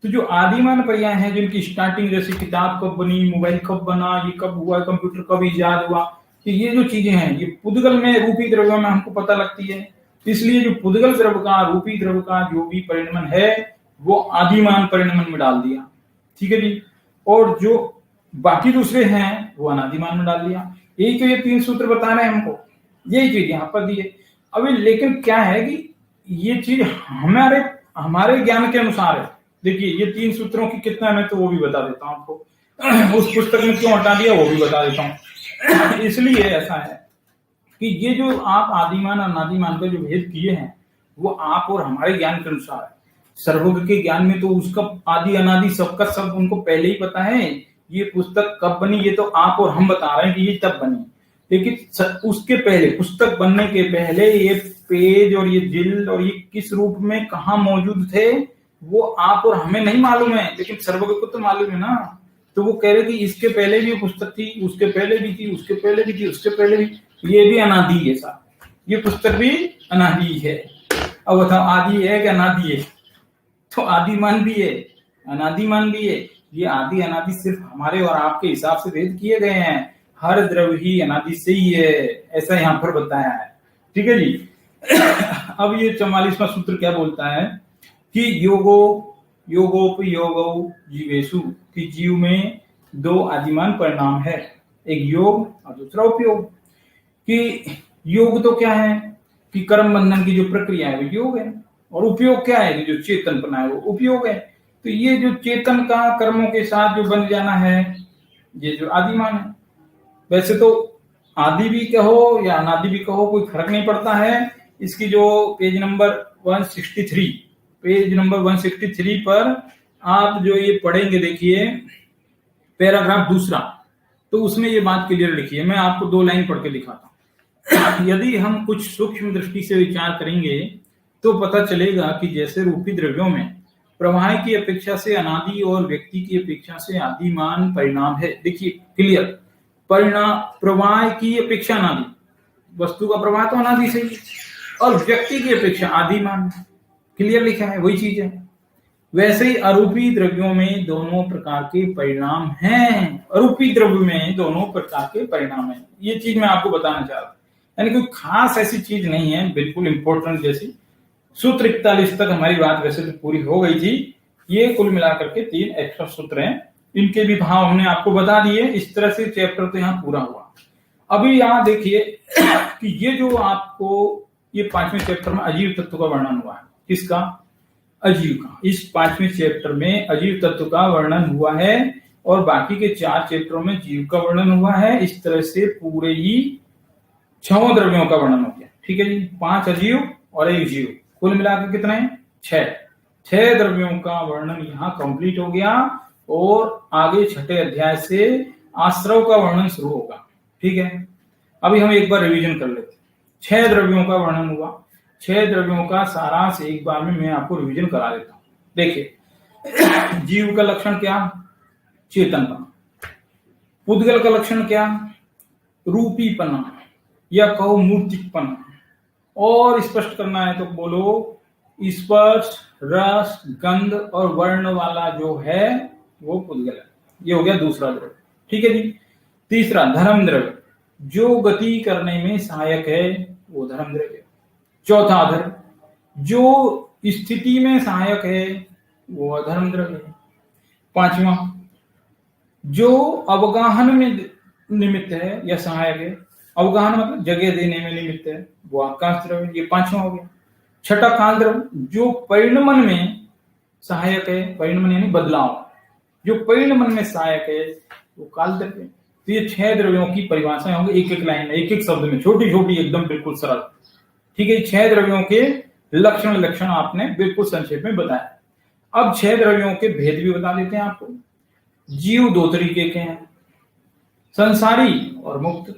A: तो जो आदिमान पर्याय है जिनकी स्टार्टिंग, जैसे किताब कब बनी, मोबाइल कब बना, ये कब हुआ, कंप्यूटर कब इजाद हुआ, तो ये जो चीजें हैं ये पुद्गल में रूपी द्रव्य में हमको पता लगती है। इसलिए जो पुद्गल द्रव्य का, रूपी द्रव्य का जो भी परिणमन है वो आदिमान परिणमन में डाल दिया, ठीक है जी, और जो बाकी दूसरे हैं वो अनादिमान में डाल दिया। यही तो ये 3 सूत्र बता रहे हैं हमको, यही चीज यहाँ पर दी है। अभी लेकिन क्या है कि ये चीज हमारे ज्ञान के अनुसार है। देखिए ये 3 सूत्रों की कितना है तो वो भी बता देता हूँ आपको उस पुस्तक में क्यों हटा दिया वो भी बता देता हूँ। इसलिए ऐसा है कि ये जो आप आदिमान और अनादिमान का जो भेद किए हैं वो आप और हमारे ज्ञान के अनुसार है। सर्वज्ञ के ज्ञान में तो उसका आदि अनादि सबका सब उनको पहले ही पता है, ये पुस्तक कब बनी ये तो आप और हम बता रहे हैं कि ये तब बनी, लेकिन उसके पहले, पुस्तक बनने के पहले ये पेज और ये जिल्द और ये किस रूप में कहाँ मौजूद थे वो आप और हमें नहीं मालूम है, लेकिन सर्वज्ञ को तो मालूम है ना। तो वो कह रहे कि इसके पहले भी पुस्तक थी, उसके पहले भी थी, उसके पहले भी थी, उसके पहले भी, ये भी अनादि है साहब, ये पुस्तक भी अनादि है। अब बताओ आदि है कि अनादि है? तो आदिमान भी है अनादिमान भी है। ये आदि अनादि सिर्फ हमारे और आपके हिसाब से भेद किए गए हैं। हर द्रव्य ही अनादि से ही है, ऐसा यहाँ पर बताया है। ठीक है जी। अब ये 44वां सूत्र क्या बोलता है कि योगोपयोगो जीवेशु, कि जीव में दो आदिमान परिणाम है, एक योग और दूसरा उपयोग। कि योग तो क्या है कि कर्म बंधन की जो प्रक्रिया है वो योग है, और उपयोग क्या है कि जो चेतन बना है वो उपयोग है। तो ये जो चेतन का कर्मों के साथ जो बन जाना है, ये जो आदिमान है। वैसे तो आदि भी कहो या अनादि भी कहो, कोई फर्क नहीं पड़ता है। इसकी जो पेज नंबर 163 पर आप जो ये पढ़ेंगे, देखिए पैराग्राफ दूसरा, तो उसमें ये बात क्लियर लिखी है। मैं आपको 2 लाइन पढ़ के दिखाता हूं। यदि हम कुछ सूक्ष्म दृष्टि से विचार करेंगे तो पता चलेगा कि जैसे रूपी द्रव्यों में प्रवाह की अपेक्षा से अनादि और व्यक्ति की अपेक्षा से आदिमान परिणाम है। देखिए क्लियर, परिणाम प्रवाह की अपेक्षा अनादि, वस्तु का प्रवाह तो अनादि से ही, और व्यक्ति की अपेक्षा आदिमान, क्लियर लिखा है, वही चीज है। वैसे ही अरूपी द्रव्यों में दोनों प्रकार के परिणाम हैं। अरूपी द्रव्य में दोनों प्रकार के परिणाम हैं, ये चीज मैं आपको बताना चाह रहा हूं। यानी कोई खास ऐसी चीज नहीं है, बिल्कुल इंपॉर्टेंट जैसी। सूत्र 41 तक हमारी बात वैसे तो पूरी हो गई थी। ये कुल मिलाकर के 3 एक्स्ट्रा सूत्र हैं, इनके भी भाव हमने आपको बता दिए। इस तरह से चैप्टर तो यहाँ पूरा हुआ। अभी यहाँ देखिए कि ये जो आपको ये 5वें चैप्टर में अजीव तत्व का वर्णन हुआ है। किसका? अजीव का। इस 5वें चैप्टर में अजीव तत्व का वर्णन हुआ है, और बाकी के 4 चैप्टरों में जीव का वर्णन हुआ है। इस तरह से पूरे ही 6 द्रव्यों का वर्णन हो गया। ठीक है जी, 5 अजीव और 1 जीव, कुल मिलाकर कितने? 6 द्रव्यों का वर्णन यहाँ कंप्लीट हो गया, और आगे 6ठे अध्याय से आश्रव का वर्णन शुरू होगा। ठीक है, अभी हम एक बार रिवीजन कर लेते हैं। 6 द्रव्यों का वर्णन हुआ, 6 द्रव्यों का सारांश एक बार में मैं आपको रिवीजन करा देता हूं। देखिए, जीव का लक्षण क्या? चेतनपना। पुद्गल का लक्षण क्या? रूपीपना, या कहो मूर्तिकपना। और स्पष्ट करना है तो बोलो स्पर्श, रस, गंध और वर्ण वाला जो है वो पुद्गल है। ये हो गया दूसरा द्रव्य। ठीक है जी। तीसरा धर्म द्रव्य, जो गति करने में सहायक है वो धर्म द्रव्य। चौथा अधर्म, जो स्थिति में सहायक है वो अधर्म द्रव्य है। 5वां, जो अवगाहन में निमित्त है या सहायक है, अवगाहन मतलब जगह देने में निमित्त है, वो आकाश द्रव्य। ये 5वां हो गया। 6ठा काल द्रव्य, जो परिणमन में सहायक है, परिणमन यानी बदलाव, जो परिणमन में सहायक है वो काल द्रव्य। तो ये 6 द्रव्यों की परिभाषाएं होंगी, एक एक लाइन में, एक एक शब्द में, छोटी छोटी एकदम बिल्कुल सरल। ठीक है, 6 द्रव्यों के लक्षण आपने बिल्कुल संक्षेप में बताया। अब 6 द्रव्यों के भेद भी बता देते हैं आपको। जीव 2 तरीके के हैं, संसारी और मुक्त।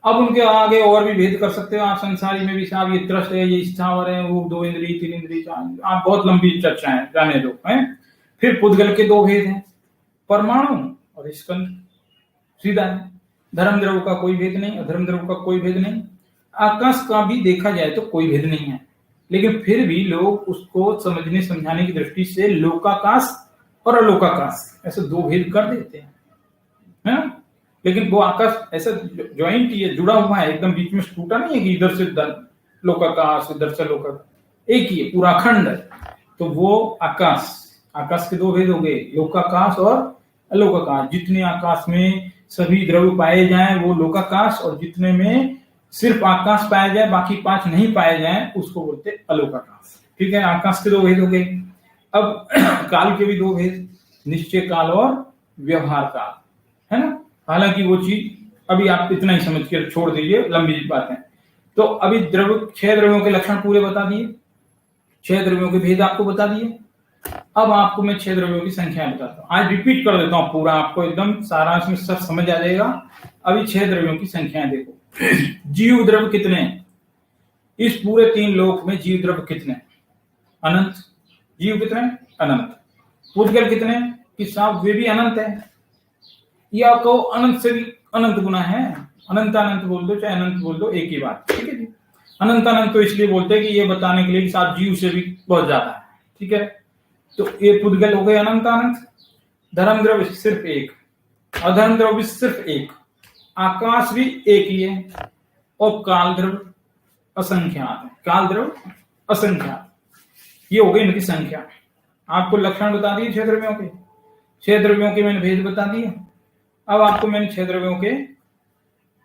A: अब उनके आगे और भी भेद कर सकते हो आप। संसारी में भी साहब ये त्रस्त है, ये स्थावर है, वो 2 इंद्रिय 3 इंद्रिय, आप बहुत लंबी चर्चा है, जाने दो है। फिर पुद्गल के 2 भेद हैं, परमाणु और स्कंद, सीधा है। धर्म द्रव्य का कोई भेद नहीं, अधर्म द्रव्य का कोई भेद नहीं। आकाश का भी देखा जाए तो कोई भेद नहीं है, लेकिन फिर भी लोग उसको समझने समझाने की दृष्टि से लोकाकाश और अलोकाकाश ऐसे 2 भेद कर देते हैं, है ना। लेकिन वो आकाश ऐसा ज्वाइंट ये जुड़ा हुआ है, एकदम बीच में टूटा नहीं है कि इधर से लोकाकाश इधर से लोकाकाश, एक ही है, पूरा अखंड है। तो वो आकाश के 2 भेद हो गए, लोकाकाश और अलोकाकाश। जितने आकाश में सभी द्रव्य पाए जाएं वो लोकाकाश, और जितने में सिर्फ आकाश पाया जाए बाकी 5 नहीं पाए जाएं उसको बोलते अलोकाकाश। ठीक है, आकाश के 2 भेद हो गए। अब काल के भी 2 भेद, निश्चय काल और व्यवहार काल, है ना। हालांकि वो चीज अभी आप इतना ही समझ के छोड़ दीजिए, लंबी बातें। तो अभी 6 द्रव्यों के लक्षण पूरे बता दिए, 6 द्रव्यों के भेद आपको बता दिए। अब आपको मैं 6 द्रव्यों की संख्या बताता हूँ। आज रिपीट कर देता हूँ पूरा, आपको एकदम सारांश में सब समझ आ जाएगा। अभी 6 द्रव्यों की संख्याएं देखो। जीव द्रव्य कितने हैं इस पूरे 3 लोक में? जीव द्रव्य कितने? अनंत। जीव कितने? अनंत। पुद्गल कितने? कि साहब वे भी अनंत है, या कहो अनंत से भी अनंत गुना है। अनंत अनंत बोल दो चाहे अनंत बोल दो, एक ही बात। ठीक है जी। अनंत अनंत तो इसलिए बोलते हैं कि ये बताने के लिए कि साहब जीव से भी बहुत ज्यादा है। ठीक है, तो ये पुद्गल हो गए अनंत अनंत। धर्म द्रव्य सिर्फ एक, अधर्म द्रव्य भी सिर्फ एक, आकाश भी एक ही है, और काल द्रव्य असंख्यात है। काल द्रव्य असंख्यात, ये हो गई इनकी संख्या। आपको लक्षण बता दिए 6 द्रव्यों के, 6 द्रव्यों के मैंने भेद बता दिए। अब आपको मैंने 6 द्रव्यों के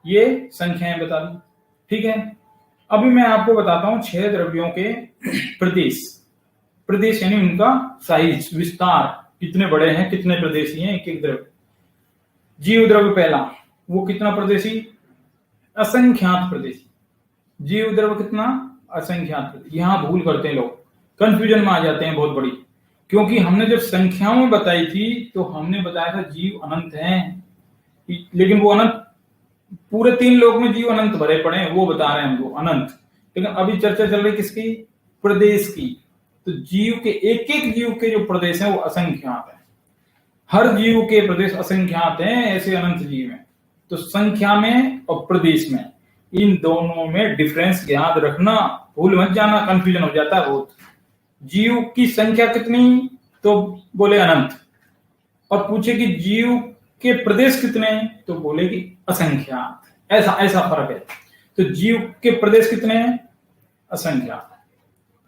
A: ये संख्याएं बता दी, ठीक है। अभी मैं आपको बताता हूं 6 द्रव्यों के प्रदेश। प्रदेश यानी उनका साइज, विस्तार, कितने बड़े हैं, कितने प्रदेशी हैं एक एक द्रव्य। जीव द्रव्य पहला, वो कितना प्रदेशी? असंख्यात प्रदेशी। जीव द्रव्य कितना? असंख्यात प्रदेशी। यहां भूल करते हैं लोग, कंफ्यूजन में आ जाते हैं बहुत बड़ी, क्योंकि हमने जब संख्याओं में बताई थी तो हमने बताया था जीव अनंत हैं, लेकिन वो अनंत पूरे 3 लोक में जीव अनंत भरे पड़े हैं, वो बता रहे हैं हमको अनंत। लेकिन अभी चर्चा चल रही किसकी? प्रदेश की। तो जीव के एक एक जीव के जो प्रदेश हैं वो असंख्यात है। हर जीव के प्रदेश असंख्यात हैं, ऐसे अनंत जीव हैं। तो संख्या में और प्रदेश में, इन दोनों में डिफरेंस याद रखना, भूल मत जाना, कंफ्यूजन हो जाता है बहुत। जीव की संख्या कितनी? तो बोले अनंत। और पूछे कि जीव के प्रदेश कितने? तो बोले कि असंख्यात। ऐसा ऐसा फर्क है। तो जीव के प्रदेश कितने हैं? असंख्यात।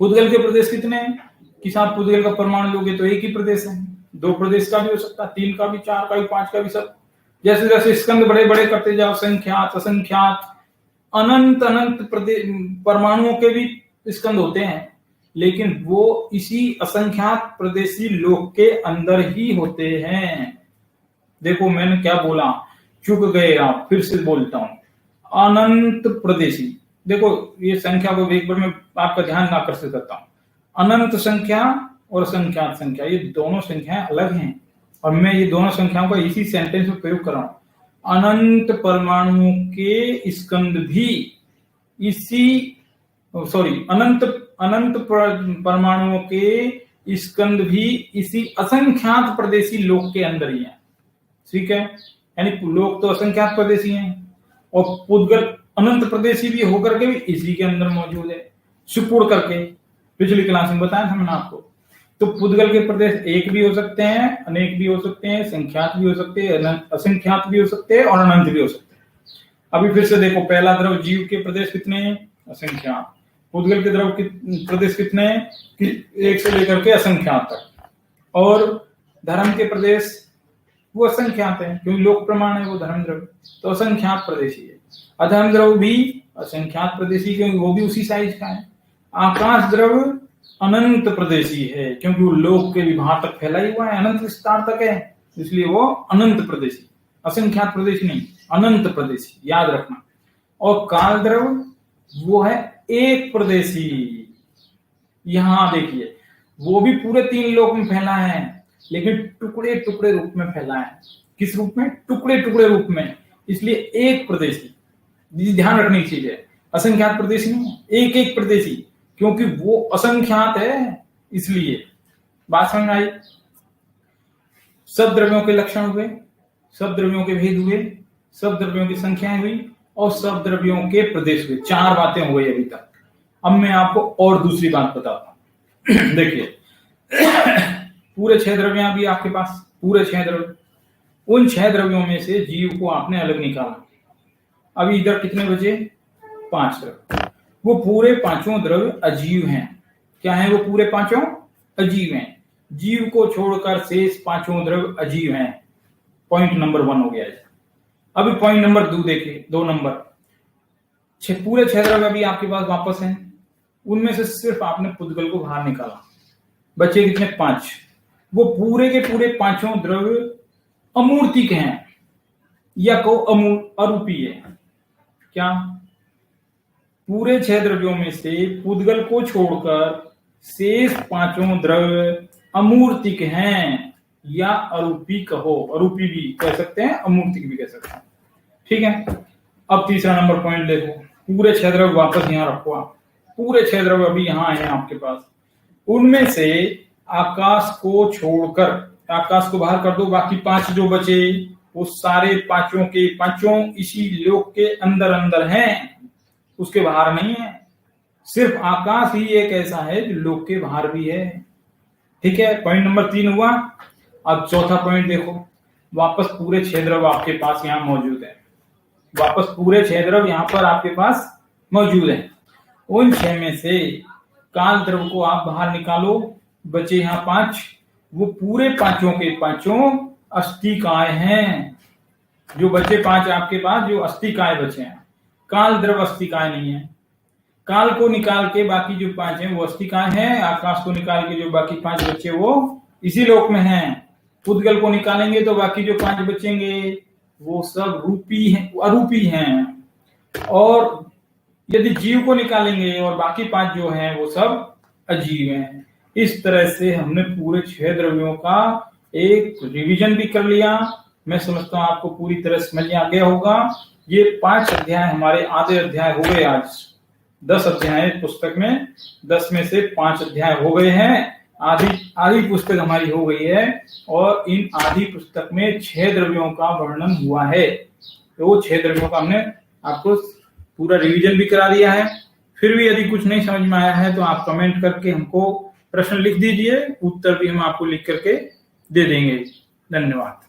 A: पुद्गल के प्रदेश कितने हैं? कि साहब पुद्गल का परमाणु लोगे तो एक ही प्रदेश है, 2 प्रदेश का भी हो सकता है, 3 का भी, 4 का भी, 5 का भी, सब जैसे जैसे स्कंद बड़े बड़े करते जाओ, संख्यात असंख्यात अनंत अनंत परमाणुओं के भी स्कंद होते हैं, लेकिन वो इसी असंख्यात प्रदेशी लोक के अंदर ही होते हैं। देखो मैंने क्या बोला, चुक गए आप, फिर से बोलता हूं, अनंत प्रदेशी। देखो ये संख्या को एक बार मैं आपका ध्यान आकर्षित करता हूं। अनंत संख्या और असंख्यात संख्या, ये दोनों संख्याएं अलग हैं, और मैं ये दोनों संख्याओं का इसी सेंटेंस में प्रयोग कर रहा हूं। अनंत परमाणुओं के स्कंद भी इसी, सॉरी, अनंत अनंत परमाणुओं के स्कंद भी इसी असंख्यात प्रदेशी लोक के अंदर ही है, ठीक है। यानी लोक तो असंख्यात प्रदेशी हैं, और पुद्गल अनंत प्रदेशी भी होकर के भी इसी के अंदर मौजूद है, सुपुड़ करके। पिछली क्लास में बताया था मैंने आपको। तो पुद्गल के प्रदेश एक भी हो सकते हैं, अनेक भी हो सकते हैं, संख्यात भी हो सकते हैं, असंख्यात भी हो सकते हैं, और अनंत भी हो सकते हैं। अभी फिर से देखो, पहला द्रव जीव के प्रदेश कितने हैं? असंख्यात। पुद्गल के द्रव प्रदेश कितने हैं? कि 1 से लेकर के असंख्यात तक। और धर्म के प्रदेश वो असंख्यात है, क्योंकि लोक प्रमाण है वो धर्म द्रव्य, तो असंख्यात प्रदेशी है। अधर्म द्रव्य भी असंख्यात प्रदेशी, क्योंकि वो भी उसी साइज का है। आकाश द्रव्य अनंत प्रदेशी है, क्योंकि वो लोक के विभाग तक फैला ही हुआ है, अनंत विस्तार तक है, इसलिए वो अनंत प्रदेशी, असंख्यात प्रदेशी नहीं, अनंत प्रदेशी, याद रखना। और काल द्रव्य वो है एक प्रदेशी। यहां देखिए, वो भी पूरे 3 लोक में फैला है, लेकिन टुकड़े टुकड़े रूप में फैला है। किस रूप में? टुकड़े टुकड़े रूप में, इसलिए एक प्रदेशी। ध्यान रखने की चीज है, असंख्यात प्रदेशी नहीं, एक एक प्रदेशी, क्योंकि वो असंख्यात है, इसलिए। बात समझ आई? सब द्रव्यों के लक्षण हुए, सब द्रव्यों के भेद हुए, सब द्रव्यों की संख्याएं हुई, और सब द्रव्यों के प्रदेश हुए। 4 बातें हो गई अभी तक। अब मैं आपको और दूसरी बात बताता हूं। देखिए, पूरे 6 द्रव्य भी आपके पास, पूरे 6 द्रव्य, उन 6 द्रव्यों में से जीव को आपने अलग निकाला। अभी इधर कितने बचे? 5 द्रव्य। वो पूरे 5 द्रव्य अजीव हैं। क्या है? वो पूरे 5 अजीव हैं। जीव को छोड़कर शेष 5 द्रव्य अजीव हैं। पॉइंट नंबर 1 हो गया है। अभी पॉइंट नंबर 2 देखिए, 2 नंबर। पूरे 6 द्रव्य अभी आपके पास वापस हैं, उनमें से सिर्फ आपने पुद्गल को बाहर निकाला, बचे कितने? 5। वो पूरे के पूरे 5 द्रव्य अमूर्तिक हैं, या को अरूपी है। क्या? पूरे 6 द्रव्यों में से पुद्गल को छोड़कर शेष 5 द्रव्य अमूर्तिक हैं, या अरूपी कहो, अरूपी भी कह सकते हैं, अमूर्तिक भी कह सकते हैं, ठीक है। अब तीसरा नंबर पॉइंट देखो, पूरे 6 द्रव्य वापस यहां रखो आप। पूरे 6 द्रव्य अभी यहां आए हैं आपके पास, उनमें से आकाश को छोड़कर, आकाश को बाहर कर दो, बाकी 5 जो बचे वो सारे 5 के 5 इसी लोक के अंदर अंदर हैं, उसके बाहर नहीं है। सिर्फ आकाश ही एक ऐसा है जो लोक के बाहर भी है। ठीक है, पॉइंट नंबर 3 हुआ। अब चौथा पॉइंट देखो, वापस पूरे छह द्रव आपके पास यहाँ मौजूद है, वापस पूरे छह द्रव यहाँ पर आपके पास मौजूद है। उन छह में से काल द्रव को आप बाहर निकालो, बचे यहाँ 5। वो पूरे पांचों के पांचों अस्थिकाय हैं। जो बचे 5 आपके पास जो अस्थिकाय बचे हैं, काल द्रव अस्थिकाय नहीं है। काल को निकाल के बाकी जो 5 हैं वो अस्थिकाय हैं। आकाश को निकाल के जो बाकी 5 बचे वो इसी लोक में हैं। उद्गल को निकालेंगे तो बाकी जो 5 बचेंगे वो सब रूपी हैं, अरूपी हैं। और यदि जीव को निकालेंगे और बाकी 5 जो हैं वो सब अजीव हैं। इस तरह से हमने पूरे 6 द्रव्यों का एक रिवीजन भी कर लिया। मैं समझता हूं आपको पूरी तरह समझ में आ गया होगा। ये 5 अध्याय हमारे आधे अध्याय हो गए। आज 10 अध्याय पुस्तक में, 10 में से 5 अध्याय हो गए हैं। आधी पुस्तक हमारी हो गई है और इन आधी पुस्तक में 6 द्रव्यों का वर्णन हुआ है। तो वो 6 द्रव्यों का हमने आपको पूरा रिवीजन भी करा दिया है। फिर भी यदि कुछ नहीं समझ में आया है तो आप कमेंट करके हमको प्रश्न लिख दीजिए, उत्तर भी हम आपको लिख करके दे देंगे। धन्यवाद।